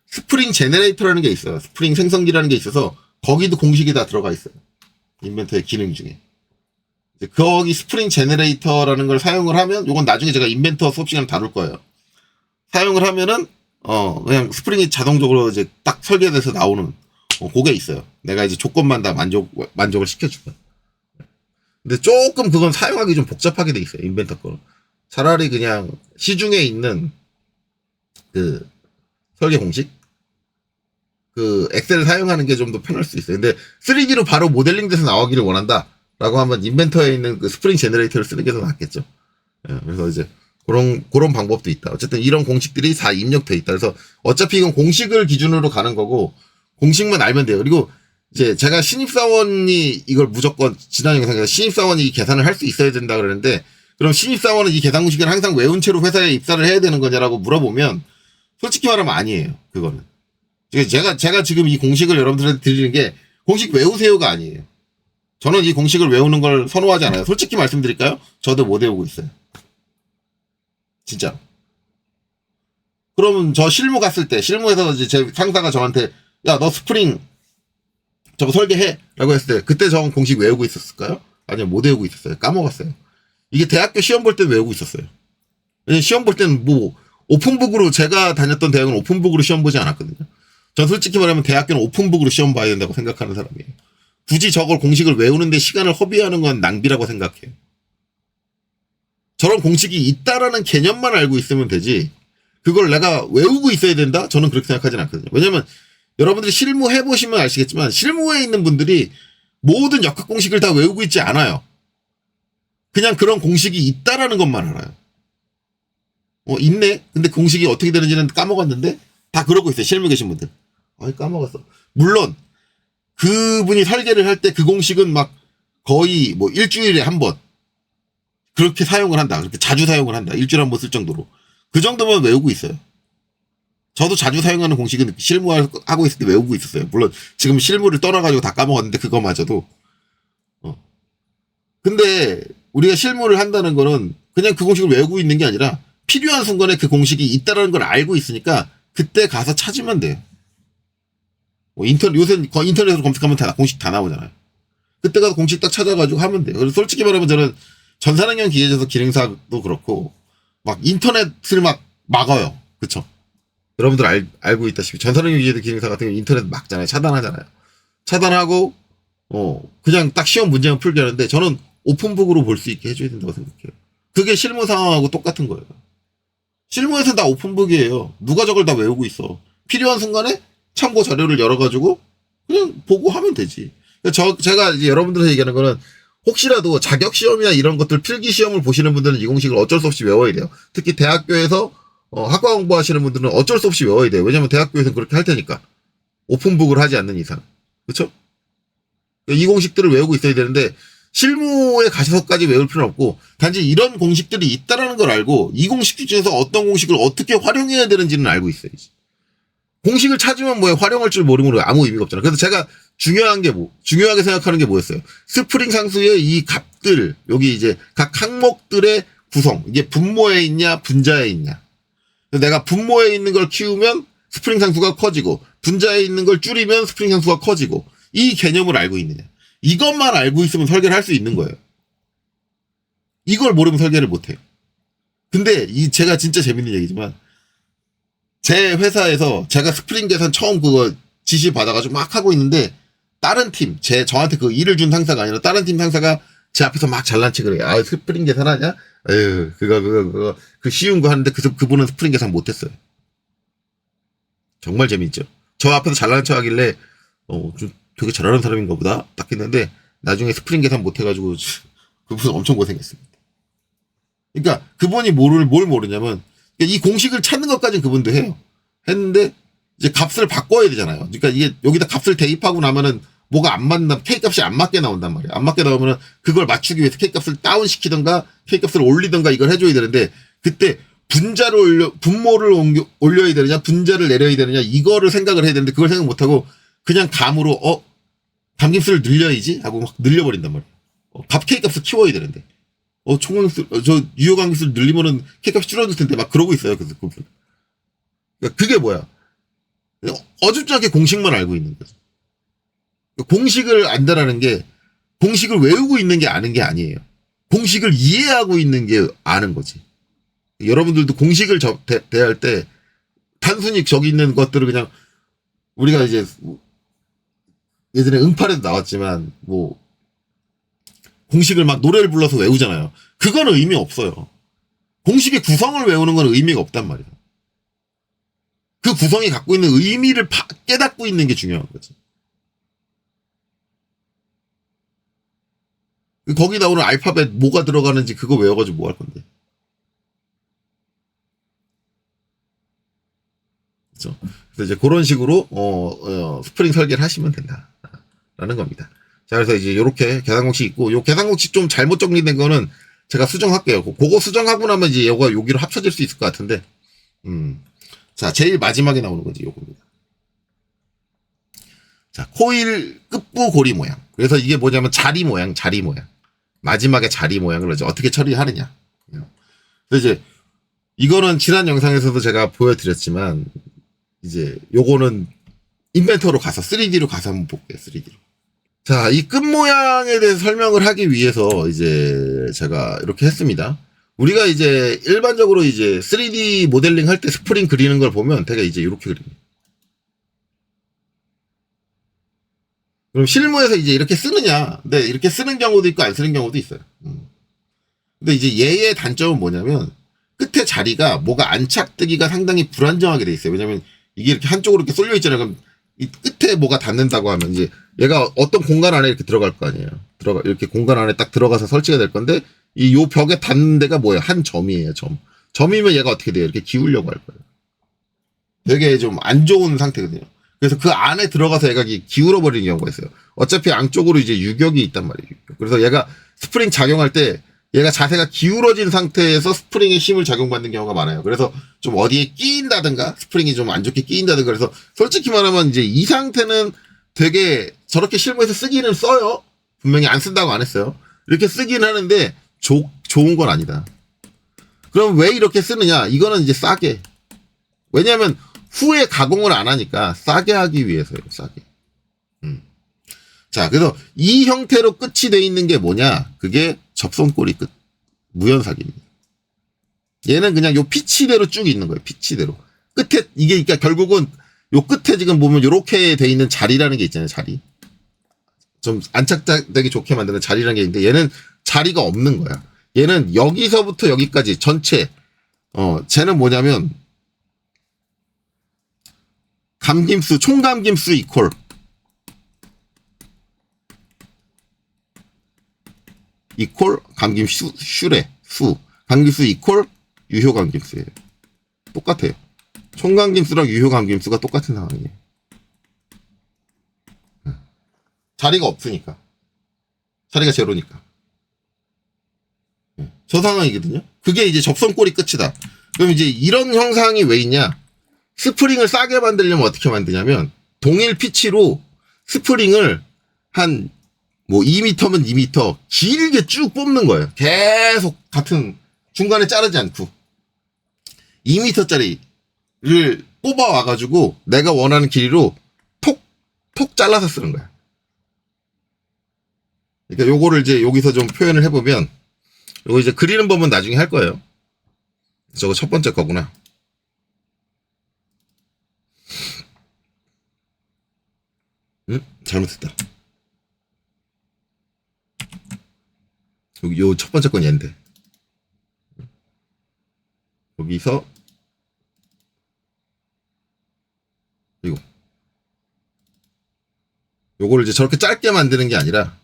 스프링 제너레이터라는 게 있어요. 스프링 생성기라는 게 있어서 거기도 공식이 다 들어가 있어요. 인벤터의 기능 중에. 이제 거기 스프링 제너레이터라는 걸 사용을 하면, 요건 나중에 제가 인벤터 수업 시간에 다룰 거예요. 사용을 하면은 그냥 스프링이 자동적으로 이제 딱 설계돼서 나오는 그게 있어요. 내가 이제 조건만 다 만족을 시켜주고. 근데 조금 그건 사용하기 좀 복잡하게 돼 있어요. 인벤터 거는. 차라리 그냥 시중에 있는 그 설계 공식, 그 엑셀을 사용하는 게 좀 더 편할 수 있어요. 근데 3D로 바로 모델링 돼서 나오기를 원한다라고 하면 인벤터에 있는 그 스프링 제너레이터를 쓰는 게 더 낫겠죠. 예, 그래서 이제 그런 방법도 있다. 어쨌든 이런 공식들이 다 입력돼 있다. 그래서 어차피 이건 공식을 기준으로 가는 거고 공식만 알면 돼요. 그리고 이제 제가 신입사원이 이걸 무조건 지난 영상에서 신입사원이 이 계산을 할 수 있어야 된다 그러는데, 그럼 신입사원은 이 계산 공식을 항상 외운 채로 회사에 입사를 해야 되는 거냐라고 물어보면 솔직히 말하면 아니에요. 그거는. 제가 지금 이 공식을 여러분들한테 드리는 게 공식 외우세요가 아니에요. 저는 이 공식을 외우는 걸 선호하지 않아요. 솔직히 말씀드릴까요? 저도 못 외우고 있어요. 진짜. 그러면 저 실무 갔을 때, 실무에서 이제 제 상사가 저한테 야, 너 스프링 저거 설계해 라고 했을 때 그때 저 공식 외우고 있었을까요? 아니요, 못 외우고 있었어요. 까먹었어요. 이게 대학교 시험 볼 때 외우고 있었어요. 왜냐면 시험 볼 때는 뭐 오픈북으로, 제가 다녔던 대학은 오픈북으로 시험 보지 않았거든요. 전 솔직히 말하면 대학교는 오픈북으로 시험 봐야 된다고 생각하는 사람이에요. 굳이 저걸 공식을 외우는데 시간을 허비하는 건 낭비라고 생각해요. 저런 공식이 있다라는 개념만 알고 있으면 되지 그걸 내가 외우고 있어야 된다? 저는 그렇게 생각하진 않거든요. 왜냐면 여러분들이 실무 해보시면 아시겠지만 실무에 있는 분들이 모든 역학 공식을 다 외우고 있지 않아요. 그냥 그런 공식이 있다라는 것만 알아요. 있네? 근데 공식이 어떻게 되는지는 까먹었는데 다 그러고 있어요. 실무 계신 분들. 까먹었어. 물론 그분이 설계를 할 때 그 공식은 막 거의 뭐 일주일에 한 번 그렇게 사용을 한다. 그렇게 자주 사용을 한다. 일주일에 한 번 쓸 정도로. 그 정도면 외우고 있어요. 저도 자주 사용하는 공식은 실무하고 있을 때 외우고 있었어요. 물론 지금 실무를 떠나가지고 다 까먹었는데 그거마저도. 근데 우리가 실무를 한다는 거는 그냥 그 공식을 외우고 있는 게 아니라 필요한 순간에 그 공식이 있다는 걸 알고 있으니까 그때 가서 찾으면 돼요. 요새 인터넷으로 검색하면 다 공식 다 나오잖아요. 그때 가서 공식 딱 찾아가지고 하면 돼요. 그래서 솔직히 말하면 저는 전산응용 기계에서 기능사도 그렇고 막 인터넷을 막 막아요. 그쵸? 여러분들 알고 있다시피 전산응용 기계 기능사 같은 경우 인터넷 막잖아요. 차단하잖아요. 차단하고 그냥 딱 시험 문제만 풀게 하는데 저는 오픈북으로 볼 수 있게 해줘야 된다고 생각해요. 그게 실무 상황하고 똑같은 거예요. 실무에서는 다 오픈북이에요. 누가 저걸 다 외우고 있어. 필요한 순간에 참고 자료를 열어가지고 그냥 보고 하면 되지. 제가 이제 여러분들한테 얘기하는 거는 혹시라도 자격시험이나 이런 것들 필기시험을 보시는 분들은 이 공식을 어쩔 수 없이 외워야 돼요. 특히 대학교에서 학과 공부하시는 분들은 어쩔 수 없이 외워야 돼요. 왜냐면 대학교에서는 그렇게 할 테니까. 오픈북을 하지 않는 이상. 그쵸? 이 공식들을 외우고 있어야 되는데 실무에 가셔서까지 외울 필요는 없고 단지 이런 공식들이 있다라는 걸 알고 이 공식 중에서 어떤 공식을 어떻게 활용해야 되는지는 알고 있어야지. 공식을 찾으면 뭐에 활용할 줄 모르면 아무 의미가 없잖아. 그래서 제가 중요하게 생각하는 게 뭐였어요? 스프링 상수의 이 값들, 여기 이제 각 항목들의 구성, 이게 분모에 있냐, 분자에 있냐. 내가 분모에 있는 걸 키우면 스프링 상수가 커지고, 분자에 있는 걸 줄이면 스프링 상수가 커지고, 이 개념을 알고 있느냐. 이것만 알고 있으면 설계를 할 수 있는 거예요. 이걸 모르면 설계를 못 해요. 근데 제가 진짜 재밌는 얘기지만, 제 회사에서 제가 스프링 계산 처음 그거 지시 받아가지고 막 하고 있는데 다른 팀, 저한테 그 일을 준 상사가 아니라 다른 팀 상사가 제 앞에서 막 잘난 척을 해요. 아, 스프링 계산하냐? 에휴, 그 쉬운 거 하는데 그분은 스프링 계산 못했어요. 정말 재밌죠. 저 앞에서 잘난 척 하길래, 좀 되게 잘하는 사람인가 보다? 딱 했는데, 나중에 스프링 계산 못해가지고, 그분 엄청 고생했습니다. 그러니까 그분이 뭘 모르냐면, 이 공식을 찾는 것까지는 그분도 해요. 했는데, 이제 값을 바꿔야 되잖아요. 그러니까 이게 여기다 값을 대입하고 나면은 뭐가 안 맞나, K값이 안 맞게 나온단 말이에요. 안 맞게 나오면은 그걸 맞추기 위해서 K값을 다운시키던가 K값을 올리던가 이걸 해줘야 되는데, 그때 분모를 올려야 되느냐, 분자를 내려야 되느냐, 이거를 생각을 해야 되는데, 그걸 생각 못하고, 그냥 감으로, 감김수를 늘려야지? 하고 막 늘려버린단 말이에요. K값을 키워야 되는데. 유효감김수를 늘리면은 K값이 줄어들 텐데, 막 그러고 있어요. 그래서 그분. 그러니까 그게 뭐야? 어줍지 않게 공식만 알고 있는 거죠. 공식을 안다라는 게, 공식을 외우고 있는 게 아는 게 아니에요. 공식을 이해하고 있는 게 아는 거지. 여러분들도 공식을 대할 때 단순히 저기 있는 것들을 그냥 우리가 이제 예전에 응팔에도 나왔지만 뭐 공식을 막 노래를 불러서 외우잖아요. 그거는 의미 없어요. 공식의 구성을 외우는 건 의미가 없단 말이에요. 그 구성이 갖고 있는 의미를 깨닫고 있는 게 중요한 거지. 거기 나오는 알파벳 뭐가 들어가는지 그거 외워가지고 뭐 할 건데. 그렇죠? 그래서 이제 그런 식으로 스프링 설계를 하시면 된다라는 겁니다. 자, 그래서 이제 요렇게 계산공식 있고, 요 계산공식 좀 잘못 정리된 거는 제가 수정할게요. 그거 수정하고 나면 이제 요거 여기로 합쳐질 수 있을 것 같은데, 자, 제일 마지막에 나오는 거지 요겁니다. 자, 코일 끝부 고리 모양. 그래서 이게 뭐냐면 자리 모양. 마지막에 자리 모양을 이제 어떻게 처리하느냐. 그래서 이제 이거는 지난 영상에서도 제가 보여드렸지만, 이제 요거는 인벤터로 가서 3D로 가서 한번 볼게요. 3D로. 자, 이 끝 모양에 대해서 설명을 하기 위해서 이제 제가 이렇게 했습니다. 우리가 이제 일반적으로 이제 3D 모델링 할 때 스프링 그리는 걸 보면 되게 이제 이렇게 그립니다. 그럼 실무에서 이제 이렇게 쓰느냐? 근데 이렇게 쓰는 경우도 있고 안 쓰는 경우도 있어요. 근데 이제 얘의 단점은 뭐냐면 끝에 자리가 뭐가 안착되기가 상당히 불안정하게 돼 있어요. 왜냐면 이게 이렇게 한쪽으로 이렇게 쏠려 있잖아요. 그럼 이 끝에 뭐가 닿는다고 하면 이제 얘가 어떤 공간 안에 이렇게 들어갈 거 아니에요. 이렇게 공간 안에 딱 들어가서 설치가 될 건데 요 벽에 닿는 데가 뭐예요? 한 점이에요. 점이면 얘가 어떻게 돼요? 이렇게 기울려고 할 거예요. 되게 좀 안 좋은 상태거든요. 그래서 그 안에 들어가서 얘가 기울어 버리는 경우가 있어요. 어차피 양쪽으로 이제 유격이 있단 말이에요. 그래서 얘가 스프링 작용할 때 얘가 자세가 기울어진 상태에서 스프링의 힘을 작용받는 경우가 많아요. 그래서 좀 어디에 끼인다든가 스프링이 좀 안 좋게 끼인다든가 그래서 솔직히 말하면 이제 이 상태는 되게 저렇게 실무에서 쓰기는 써요. 분명히 안 쓴다고 안 했어요. 이렇게 쓰긴 하는데 좋은 건 아니다. 그럼 왜 이렇게 쓰느냐? 이거는 이제 싸게. 왜냐하면 후에 가공을 안 하니까 싸게 하기 위해서요. 싸게. 자, 그래서 이 형태로 끝이 돼 있는 게 뭐냐? 그게 접선꼬리 끝. 무연사기입니다. 얘는 그냥 요 피치대로 쭉 있는 거예요. 피치대로. 끝에, 이게, 그러니까 결국은 요 끝에 지금 보면 요렇게 돼 있는 자리라는 게 있잖아요. 자리. 좀 안착되기 좋게 만드는 자리라는 게 있는데 얘는 자리가 없는 거야. 얘는 여기서부터 여기까지 전체, 쟤는 뭐냐면, 감김수, 총감김수 이퀄. 감김수 슈레 수 감김수 이퀄 유효감김수예요. 똑같아요. 총감김수랑 유효감김수가 똑같은 상황이에요. 자리가 없으니까. 자리가 제로니까. 저 상황이거든요. 그게 이제 접선꼴이 끝이다. 그럼 이제 이런 형상이 왜 있냐? 스프링을 싸게 만들려면 어떻게 만드냐면 동일 피치로 스프링을 한 뭐 2m면 2m 길게 쭉 뽑는 거예요. 계속 같은 중간에 자르지 않고 2m짜리를 뽑아와가지고 내가 원하는 길이로 톡 잘라서 쓰는 거야. 그러니까 요거를 이제 여기서 좀 표현을 해보면 요거 이제 그리는 법은 나중에 할 거예요. 저거 첫 번째 거구나. 잘못했다. 여기 요 첫 번째 건 얘인데. 여기서 이거 요거를 이제 저렇게 짧게 만드는 게 아니라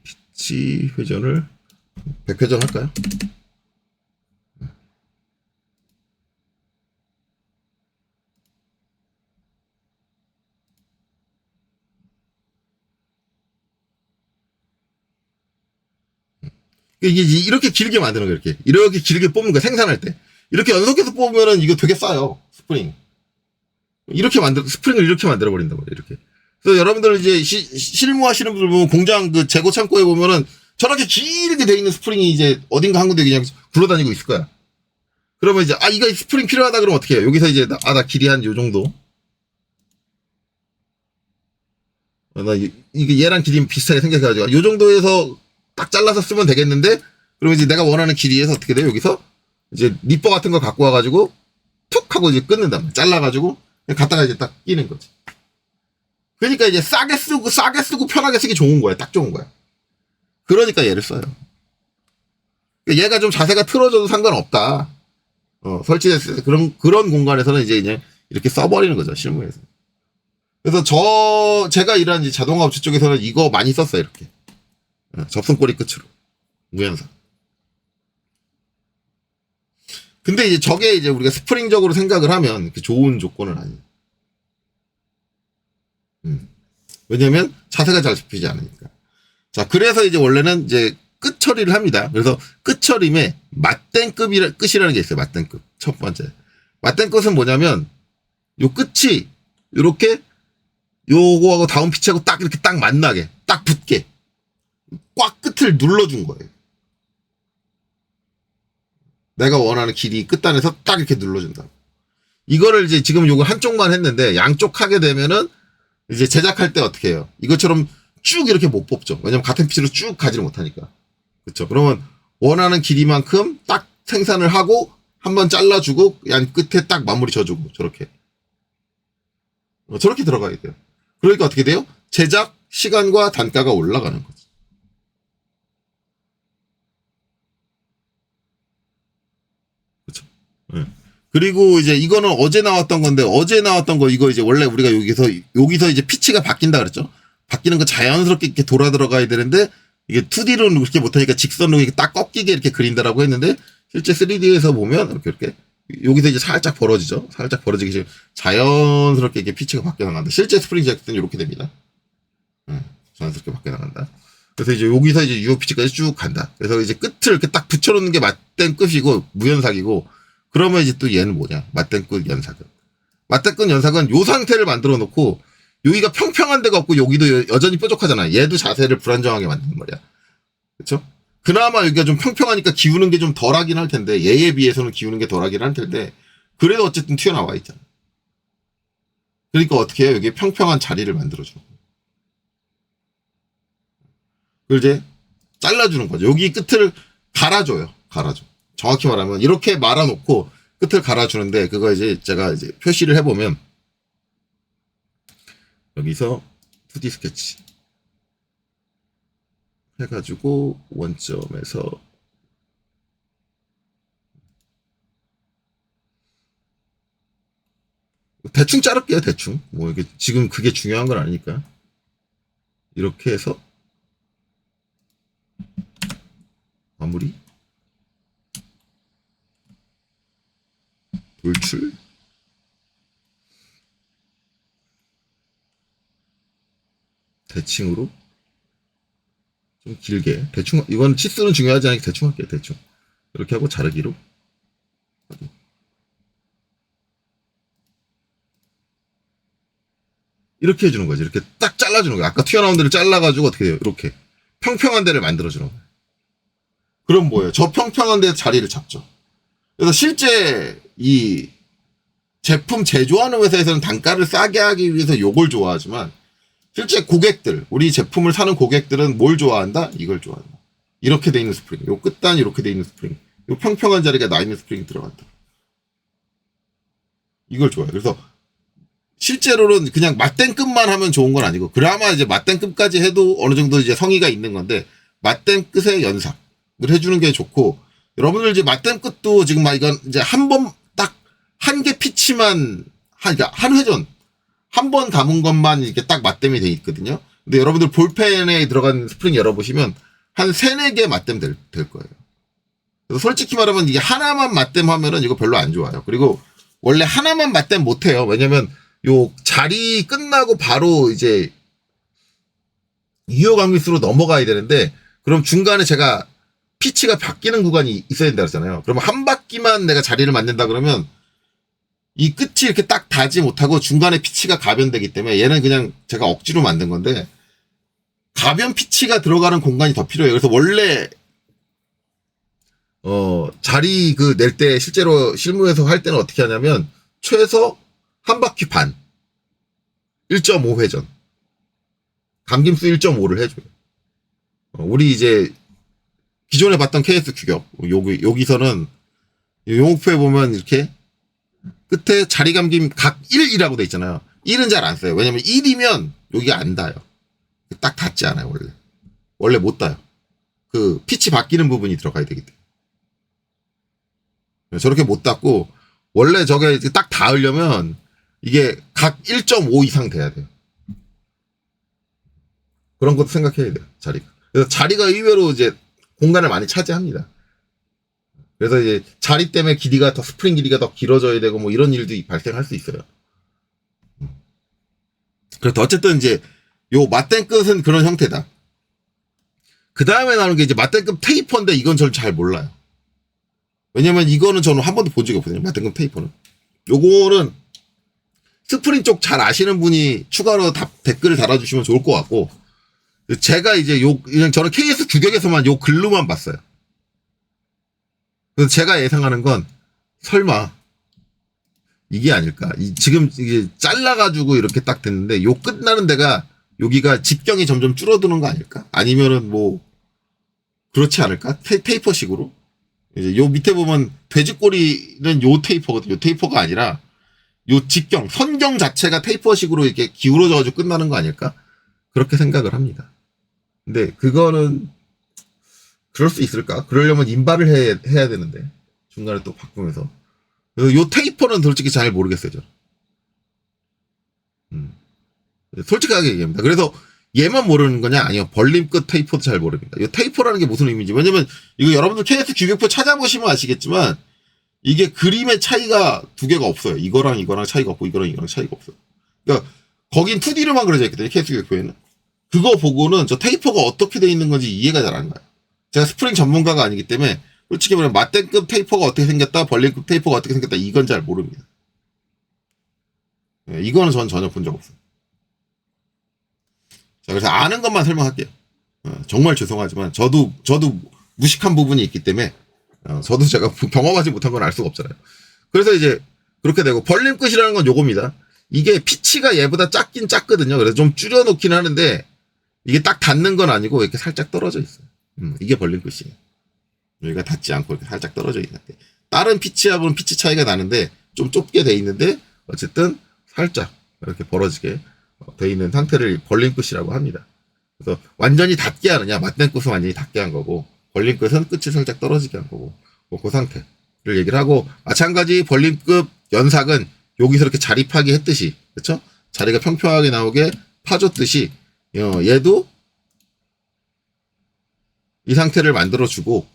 피치 회전을 100회전 할까요? 이게 이렇게 길게 만드는 거예요. 이렇게 길게 뽑는 거야. 생산할 때 이렇게 연속해서 뽑으면은 이거 되게 싸요. 스프링 스프링을 이렇게 만들어 버린단 말이에요. 이렇게. 그래서 여러분들 이제 실무하시는 분들 보면 공장 그 재고 창고에 보면은 저렇게 길게 돼 있는 스프링이 이제 어딘가 한 군데 그냥 굴러다니고 있을 거야. 그러면 이제 이거 스프링 필요하다 그러면 어떻게 해요? 여기서 이제 나 길이 한 요 정도. 이게 얘랑 길이 비슷하게 생겨가지고 요 정도에서 딱 잘라서 쓰면 되겠는데, 그러면 이제 내가 원하는 길이에서 어떻게 돼요? 여기서 이제 니퍼 같은 거 갖고 와가지고 툭 하고 이제 끊는다. 잘라가지고 그냥 갖다가 이제 딱 끼는 거지. 그러니까 이제 싸게 쓰고 편하게 쓰기 좋은 거야. 딱 좋은 거야. 그러니까 얘를 써요. 얘가 좀 자세가 틀어져도 상관없다. 설치됐을 때 그런 공간에서는 이제 그냥 이렇게 써버리는 거죠. 실무에서. 그래서 제가 일하는 이제 자동화 업체 쪽에서는 이거 많이 썼어요. 이렇게. 접선꼬리 끝으로. 무연사. 근데 이제 저게 이제 우리가 스프링적으로 생각을 하면 좋은 조건은 아니에요. 왜냐면 자세가 잘 잡히지 않으니까. 자, 그래서 이제 원래는 이제 끝 처리를 합니다. 그래서 끝 처림에 맞댄 끝이라는 게 있어요. 맞댄 끝. 첫 번째. 맞댄 끝은 뭐냐면 요 끝이 요렇게 요거하고 다운 피치하고 딱 이렇게 딱 만나게, 딱 붙게 꽉 끝을 눌러준 거예요. 내가 원하는 길이 끝단에서 딱 이렇게 눌러준다. 이거를 이제 지금 요거 한쪽만 했는데 양쪽 하게 되면은 이제 제작할 때 어떻게 해요? 이것처럼 쭉 이렇게 못 뽑죠. 왜냐면 같은 피치로 쭉 가지를 못하니까. 그렇죠. 그러면 원하는 길이만큼 딱 생산을 하고 한번 잘라주고 양 끝에 딱 마무리 져주고 저렇게 들어가야 돼요. 그러니까 어떻게 돼요? 제작 시간과 단가가 올라가는 거죠. 그렇죠. 네. 그리고 이제 이거는 어제 나왔던 건데 어제 나왔던 거 이거 이제 원래 우리가 여기서 이제 피치가 바뀐다 그랬죠. 바뀌는 거 자연스럽게 이렇게 돌아 들어가야 되는데 이게 2D로는 그렇게 못하니까 직선으로 이렇게 딱 꺾이게 이렇게 그린다라고 했는데 실제 3D에서 보면 이렇게 여기서 이제 살짝 벌어지죠. 살짝 벌어지기 지금 자연스럽게 이렇게 피치가 바뀌어 나간다. 실제 스프링 제작은 이렇게 됩니다. 자연스럽게 바뀌어 나간다. 그래서 이제 여기서 이제 유효 피치까지 쭉 간다. 그래서 이제 끝을 이렇게 딱 붙여놓는 게 맞댄 끝이고 무연삭이고, 그러면 이제 또 얘는 뭐냐? 맞댄 끝 연삭은. 맞댄 끝 연삭은 요 상태를 만들어 놓고 여기가 평평한 데가 없고 여기도 여전히 뾰족하잖아. 얘도 자세를 불안정하게 만드는 말이야. 그렇죠? 그나마 여기가 좀 평평하니까 기우는 게 좀 덜하긴 할 텐데, 얘에 비해서는 기우는 게 덜하긴 할 텐데, 그래도 어쨌든 튀어나와 있잖아. 그러니까 어떻게 해요? 여기 평평한 자리를 만들어주는 거예요. 그걸 이제 잘라주는 거죠. 여기 끝을 갈아줘요. 정확히 말하면 이렇게 말아놓고 끝을 갈아주는데, 그거 이제 제가 이제 표시를 해보면 여기서 2D 스케치 해가지고 원점에서 대충 자를게요. 대충 뭐 이게 지금 그게 중요한 건 아니니까 이렇게 해서 마무리 돌출 대칭으로 좀 길게 대충, 이건 치수는 중요하지 않으니까 대충 할게요. 대충 이렇게 하고 자르기로 이렇게 해주는 거지. 이렇게 딱 잘라주는 거야. 아까 튀어나온 데를 잘라가지고 어떻게 돼요? 이렇게 평평한 데를 만들어주는 거야. 그럼 뭐예요? 저 평평한 데 자리를 잡죠. 그래서 실제 이 제품 제조하는 회사에서는 단가를 싸게 하기 위해서 요걸 좋아하지만, 실제 고객들, 우리 제품을 사는 고객들은 뭘 좋아한다? 이걸 좋아한다. 이렇게 돼 있는 스프링, 요 끝단이 이렇게 돼 있는 스프링, 요 평평한 자리가 나 있는 스프링이 들어간다. 이걸 좋아해요. 그래서 실제로는 그냥 맞댄 끝만 하면 좋은 건 아니고, 그나마 이제 맞댄 끝까지 해도 어느 정도 이제 성의가 있는 건데, 맞댄 끝의 연상을 해주는 게 좋고, 여러분들 이제 맞댄 끝도 지금 막 이건 이제 한 번 딱 한 개 피치만 그러니까 한 회전 한 번 감은 것만 이렇게 딱 맞댐이 돼 있거든요. 근데 여러분들 볼펜에 들어간 스프링 열어보시면 한 3-4개 맞댐 될 거예요. 그래서 솔직히 말하면 이게 하나만 맞댐 하면은 이거 별로 안 좋아요. 그리고 원래 하나만 맞댐 못 해요. 왜냐면 요 자리 끝나고 바로 이제 유효 강기수로 넘어가야 되는데, 그럼 중간에 제가 피치가 바뀌는 구간이 있어야 된다 그랬잖아요. 그러면 한 바퀴만 내가 자리를 맞는다 그러면 이 끝이 이렇게 딱 닿지 못하고 중간에 피치가 가변되기 때문에 얘는 그냥 제가 억지로 만든 건데, 가변 피치가 들어가는 공간이 더 필요해요. 그래서 원래 자리 그 낼 때 실제로 실무에서 할 때는 어떻게 하냐면 최소 한 바퀴 반 1.5회전 감김수 1.5를 해줘요. 우리 이제 기존에 봤던 KS 규격 여기서는 용어표에 보면 이렇게 끝에 자리 감김 각 1이라고 돼 있잖아요. 1은 잘 안 써요. 왜냐면 1이면 여기가 안 닿아요. 딱 닿지 않아요. 원래 못 닿아요. 그 피치 바뀌는 부분이 들어가야 되기 때문에 저렇게 못 닿고, 원래 저게 딱 닿으려면 이게 각 1.5 이상 돼야 돼요. 그런 것도 생각해야 돼요. 자리가. 그래서 자리가 의외로 이제 공간을 많이 차지합니다. 그래서 이제 자리 때문에 길이가 더 스프링 길이가 더 길어져야 되고 뭐 이런 일도 발생할 수 있어요. 그래서 어쨌든 이제 요 맞댄 끝은 그런 형태다. 그 다음에 나오는 게 이제 맞댄 끝 테이퍼인데, 이건 저는 잘 몰라요. 왜냐면 이거는 저는 한 번도 본 적이 없거든요. 맞댄 끝 테이퍼는. 요거는 스프링 쪽 잘 아시는 분이 추가로 댓글을 달아주시면 좋을 것 같고, 제가 이제 그냥 저는 KS 규격에서만 요 글루만 봤어요. 그래서 제가 예상하는 건 설마 이게 아닐까. 지금 이게 잘라가지고 이렇게 딱 됐는데 요 끝나는 데가 여기가 직경이 점점 줄어드는 거 아닐까? 아니면은 뭐 그렇지 않을까? 테이퍼식으로. 이제 요 밑에 보면 돼지꼬리는 요 테이퍼거든요. 요 테이퍼가 아니라 요 직경, 선경 자체가 테이퍼식으로 이렇게 기울어져가지고 끝나는 거 아닐까? 그렇게 생각을 합니다. 근데 그거는 그럴 수 있을까? 그러려면 인발을 해야 되는데 중간에 또 바꾸면서. 요 테이퍼는 솔직히 잘 모르겠어요, 저는. 솔직하게 얘기합니다. 그래서 얘만 모르는 거냐? 아니요. 벌림 끝 테이퍼도 잘 모릅니다. 요 테이퍼라는 게 무슨 의미인지. 왜냐면 이거 여러분들 KS 규격표 찾아보시면 아시겠지만 이게 그림의 차이가 두 개가 없어요. 이거랑 차이가 없고 이거랑 차이가 없어요. 그러니까 거긴 2D로만 그려져 있거든요. KS 규격표에는. 그거 보고는 저 테이퍼가 어떻게 돼 있는 건지 이해가 잘 안 가요. 제가 스프링 전문가가 아니기 때문에 솔직히 말하면 맞댄급 테이퍼가 어떻게 생겼다, 벌림급 테이퍼가 어떻게 생겼다, 이건 잘 모릅니다. 네, 이거는 전 전혀 본 적 없어요. 자, 그래서 아는 것만 설명할게요. 정말 죄송하지만 저도 무식한 부분이 있기 때문에 저도 제가 경험하지 못한 건 알 수가 없잖아요. 그래서 이제 그렇게 되고, 벌림 끝이라는 건 요겁니다. 이게 피치가 얘보다 작긴 작거든요. 그래서 좀 줄여놓긴 하는데 이게 딱 닿는 건 아니고 이렇게 살짝 떨어져 있어요. 이게 벌림 끝이에요. 여기가 닿지 않고 이렇게 살짝 떨어져 있는데, 다른 피치하고는 피치 차이가 나는데 좀 좁게 돼 있는데 어쨌든 살짝 이렇게 벌어지게 돼 있는 상태를 벌림 끝이라고 합니다. 그래서 완전히 닿게 하느냐, 맞댄 끝은 완전히 닿게 한 거고, 벌림 끝은 끝이 살짝 떨어지게 한 거고, 뭐 그 상태를 얘기를 하고, 마찬가지 벌림급 연삭은 여기서 이렇게 자리 파기 했듯이, 그쵸? 자리가 평평하게 나오게 파줬듯이 얘도 이 상태를 만들어주고,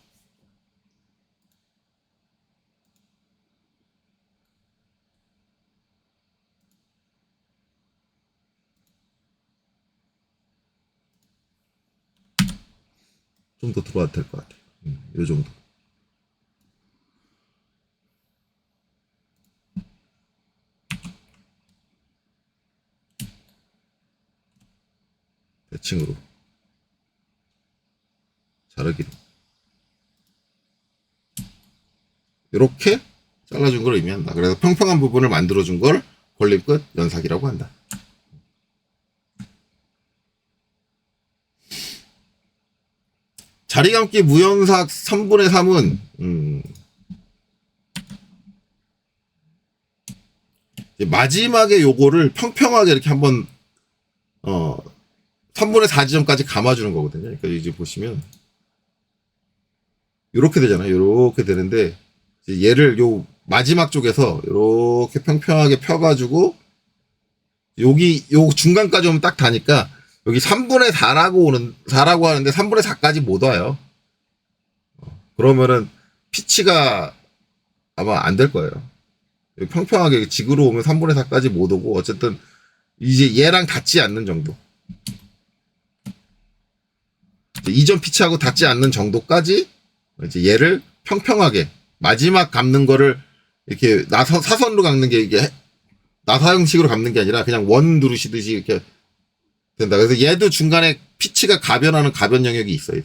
좀 더 들어와도 될 것 같아요. 이 정도. 대칭으로 자르기로 이렇게 잘라준 걸 의미한다. 그래서 평평한 부분을 만들어준 걸 벌림 끝 연삭이라고 한다. 자리 감기 무연삭 3분의 3은 마지막에 요거를 평평하게 이렇게 한번 3분의 4 지점까지 감아주는 거거든요. 그러니까 이제 보시면 이렇게 되잖아요. 이렇게 되는데 얘를 요 마지막 쪽에서 이렇게 평평하게 펴가지고 여기 요 중간까지 오면 딱 다니까 여기 3분의 4라고 하는데 3분의 4까지 못 와요. 그러면은 피치가 아마 안 될 거예요. 평평하게 직으로 오면 3분의 4까지 못 오고 어쨌든 이제 얘랑 닿지 않는 정도. 이전 피치하고 닿지 않는 정도까지 이제 얘를 평평하게 마지막 감는 거를 이렇게 사선으로 감는 게 이게 나사형식으로 감는 게 아니라 그냥 원 누르시듯이 이렇게 된다. 그래서 얘도 중간에 피치가 가변하는 가변 영역이 있어요.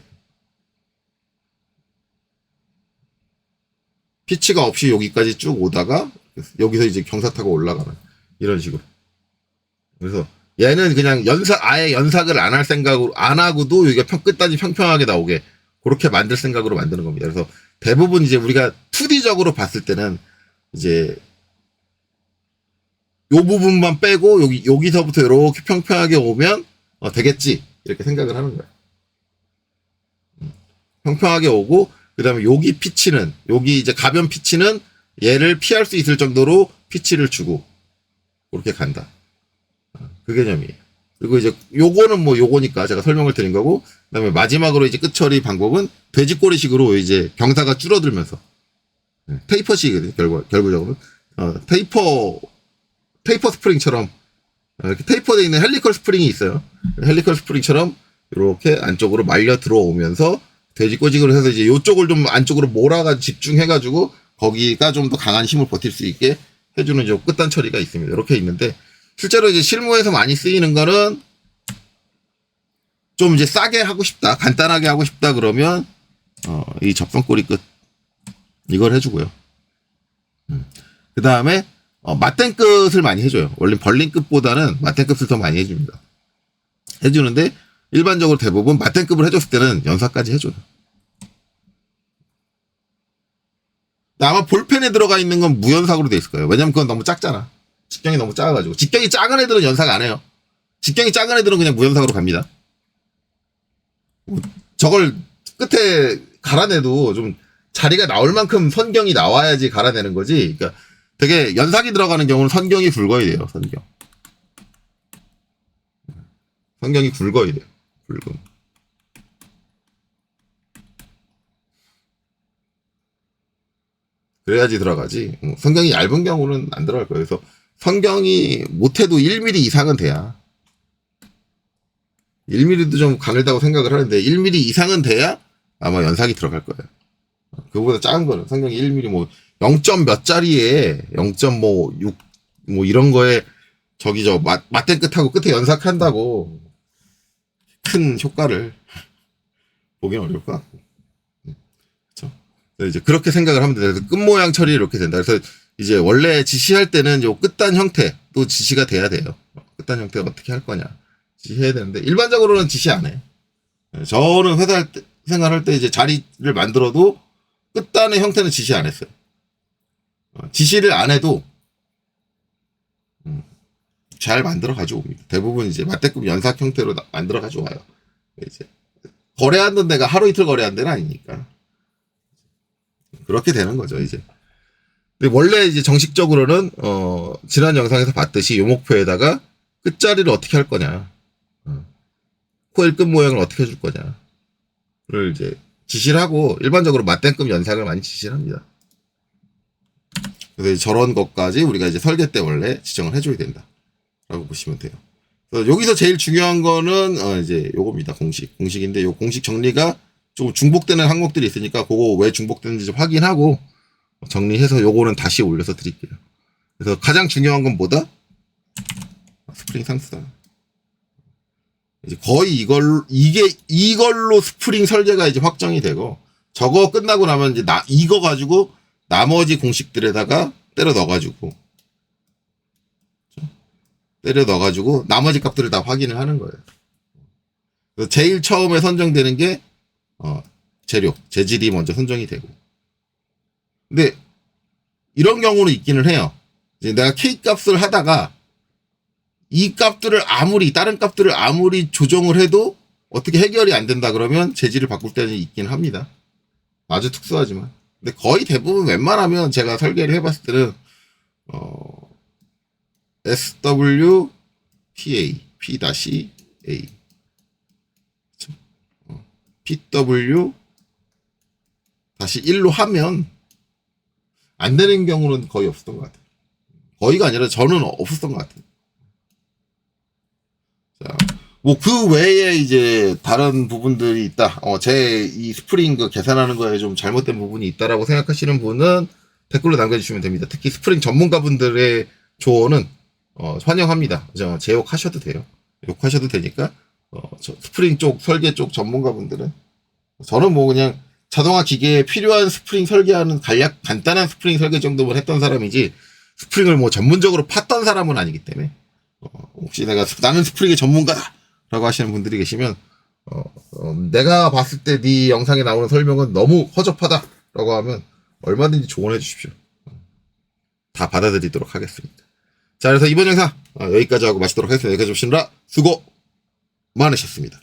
피치가 없이 여기까지 쭉 오다가 여기서 이제 경사 타고 올라가는 이런 식으로. 그래서 얘는 그냥 아예 연삭을 안 할 생각으로 안 하고도 여기가 끝까지 평평하게 나오게 그렇게 만들 생각으로 만드는 겁니다. 그래서 대부분 이제 우리가 2D적으로 봤을 때는 이제 요 부분만 빼고 여기서부터 이렇게 평평하게 오면 되겠지 이렇게 생각을 하는 거예요. 평평하게 오고 그다음에 여기 피치는 여기 이제 가변 피치는 얘를 피할 수 있을 정도로 피치를 주고 그렇게 간다. 그 개념이에요. 그리고 이제 요거는 뭐 요거니까 제가 설명을 드린 거고 그다음에 마지막으로 이제 끝 처리 방법은 돼지꼬리식으로 이제 경사가 줄어들면서 테이퍼식이거든요. 결국적으로 테이퍼 스프링처럼 이렇게 테이퍼되어 있는 헬리컬 스프링이 있어요. 헬리컬 스프링처럼 이렇게 안쪽으로 말려 들어오면서 돼지꼬식으로 해서 이제 요쪽을 좀 안쪽으로 몰아가 집중해가지고 거기가 좀 더 강한 힘을 버틸 수 있게 해주는 이제 끝단 처리가 있습니다. 이렇게 있는데 실제로 이제 실무에서 많이 쓰이는 거는 좀 이제 싸게 하고 싶다, 간단하게 하고 싶다 그러면 이 접선꼬리 끝 이걸 해주고요. 그 다음에 맞댄 끝을 많이 해줘요. 원래 벌린 끝보다는 맞댄 끝을 더 많이 해줍니다. 해주는데 일반적으로 대부분 맞댄 끝을 해줬을 때는 연사까지 해줘요. 아마 볼펜에 들어가 있는 건 무연삭으로 돼 있을 거예요. 왜냐면 그건 너무 작잖아. 직경이 너무 작아가지고. 직경이 작은 애들은 연삭 안 해요. 직경이 작은 애들은 그냥 무연삭으로 갑니다. 저걸 끝에 갈아내도 좀 자리가 나올 만큼 선경이 나와야지 갈아내는 거지. 그러니까 되게 연삭이 들어가는 경우는 선경이 굵어야 돼요. 선경이 굵어야 돼요. 굵음. 그래야지 들어가지. 선경이 얇은 경우는 안 들어갈 거예요. 그래서 선경이 못해도 1mm 이상은 돼야. 1mm도 좀 가늘다고 생각을 하는데 1mm 이상은 돼야 아마 연삭이 들어갈 거예요. 그거보다 작은 거는 선경이 1mm 뭐 0점 몇 짜리에 0.6 뭐 이런 거에 맞댄 끝하고 끝에 연삭한다고 큰 효과를 보기는 어려울 것 같고. 그렇죠? 이제 그렇게 생각을 하면 돼요. 그래서 끝 모양 처리 이렇게 된다. 그래서 이제 원래 지시할 때는 요 끝단 형태 또 지시가 돼야 돼요. 끝단 형태가 어떻게 할 거냐 지시해야 되는데 일반적으로는 지시 안 해. 저는 회사 생활할 때 이제 자리를 만들어도 끝단의 형태는 지시 안 했어요. 지시를 안 해도 잘 만들어 가져옵니다. 대부분 이제 맞대급 연삭 형태로 만들어 가져와요. 이제 거래하는 데가 하루 이틀 거래하는 데는 아니니까 그렇게 되는 거죠. 이제 근데 원래 이제 정식적으로는 지난 영상에서 봤듯이 요 목표에다가 끝자리를 어떻게 할 거냐, 코일 끝 모양을 어떻게 해줄 거냐를 이제 지시를 하고 일반적으로 맞대급 연삭을 많이 지시를 합니다. 그래서 저런 것까지 우리가 이제 설계 때 원래 지정을 해줘야 된다라고 보시면 돼요. 그래서 여기서 제일 중요한 거는 이제 요겁니다. 공식인데 요 공식 정리가 좀 중복되는 항목들이 있으니까 그거 왜 중복되는지 좀 확인하고 정리해서 요거는 다시 올려서 드릴게요. 그래서 가장 중요한 건 뭐다? 스프링 상수다. 이제 거의 이걸로 스프링 설계가 이제 확정이 되고 저거 끝나고 나면 이제 이거 가지고 나머지 공식들에다가 때려 넣어가지고 나머지 값들을 다 확인을 하는 거예요. 그래서 제일 처음에 선정되는 게 재질이 먼저 선정이 되고. 근데 이런 경우는 있기는 해요. 이제 내가 K 값을 하다가 이 값들을 다른 값들을 아무리 조정을 해도 어떻게 해결이 안 된다 그러면 재질을 바꿀 때는 있긴 합니다. 아주 특수하지만. 근데 거의 대부분 웬만하면 제가 설계를 해봤을 때는, SWTA, P-A, PW-1로 하면 안 되는 경우는 거의 없었던 것 같아요. 거의가 아니라 저는 없었던 것 같아요. 자, 뭐 그 외에 이제 다른 부분들이 있다. 제 이 스프링 계산하는 거에 좀 잘못된 부분이 있다라고 생각하시는 분은 댓글로 남겨주시면 됩니다. 특히 스프링 전문가분들의 조언은 환영합니다. 제 욕하셔도 돼요. 욕하셔도 되니까 스프링 쪽 설계 쪽 전문가분들은 저는 뭐 그냥 자동화 기계에 필요한 스프링 설계하는 간단한 스프링 설계 정도만 했던 사람이지 스프링을 뭐 전문적으로 팠던 사람은 아니기 때문에 혹시 나는 스프링의 전문가다라고 하시는 분들이 계시면 내가 봤을 때 네 영상에 나오는 설명은 너무 허접하다라고 하면 얼마든지 조언해 주십시오. 다 받아들이도록 하겠습니다. 자, 그래서 이번 영상 여기까지 하고 마치도록 하겠습니다. 여기까지 보시느라 수고 많으셨습니다.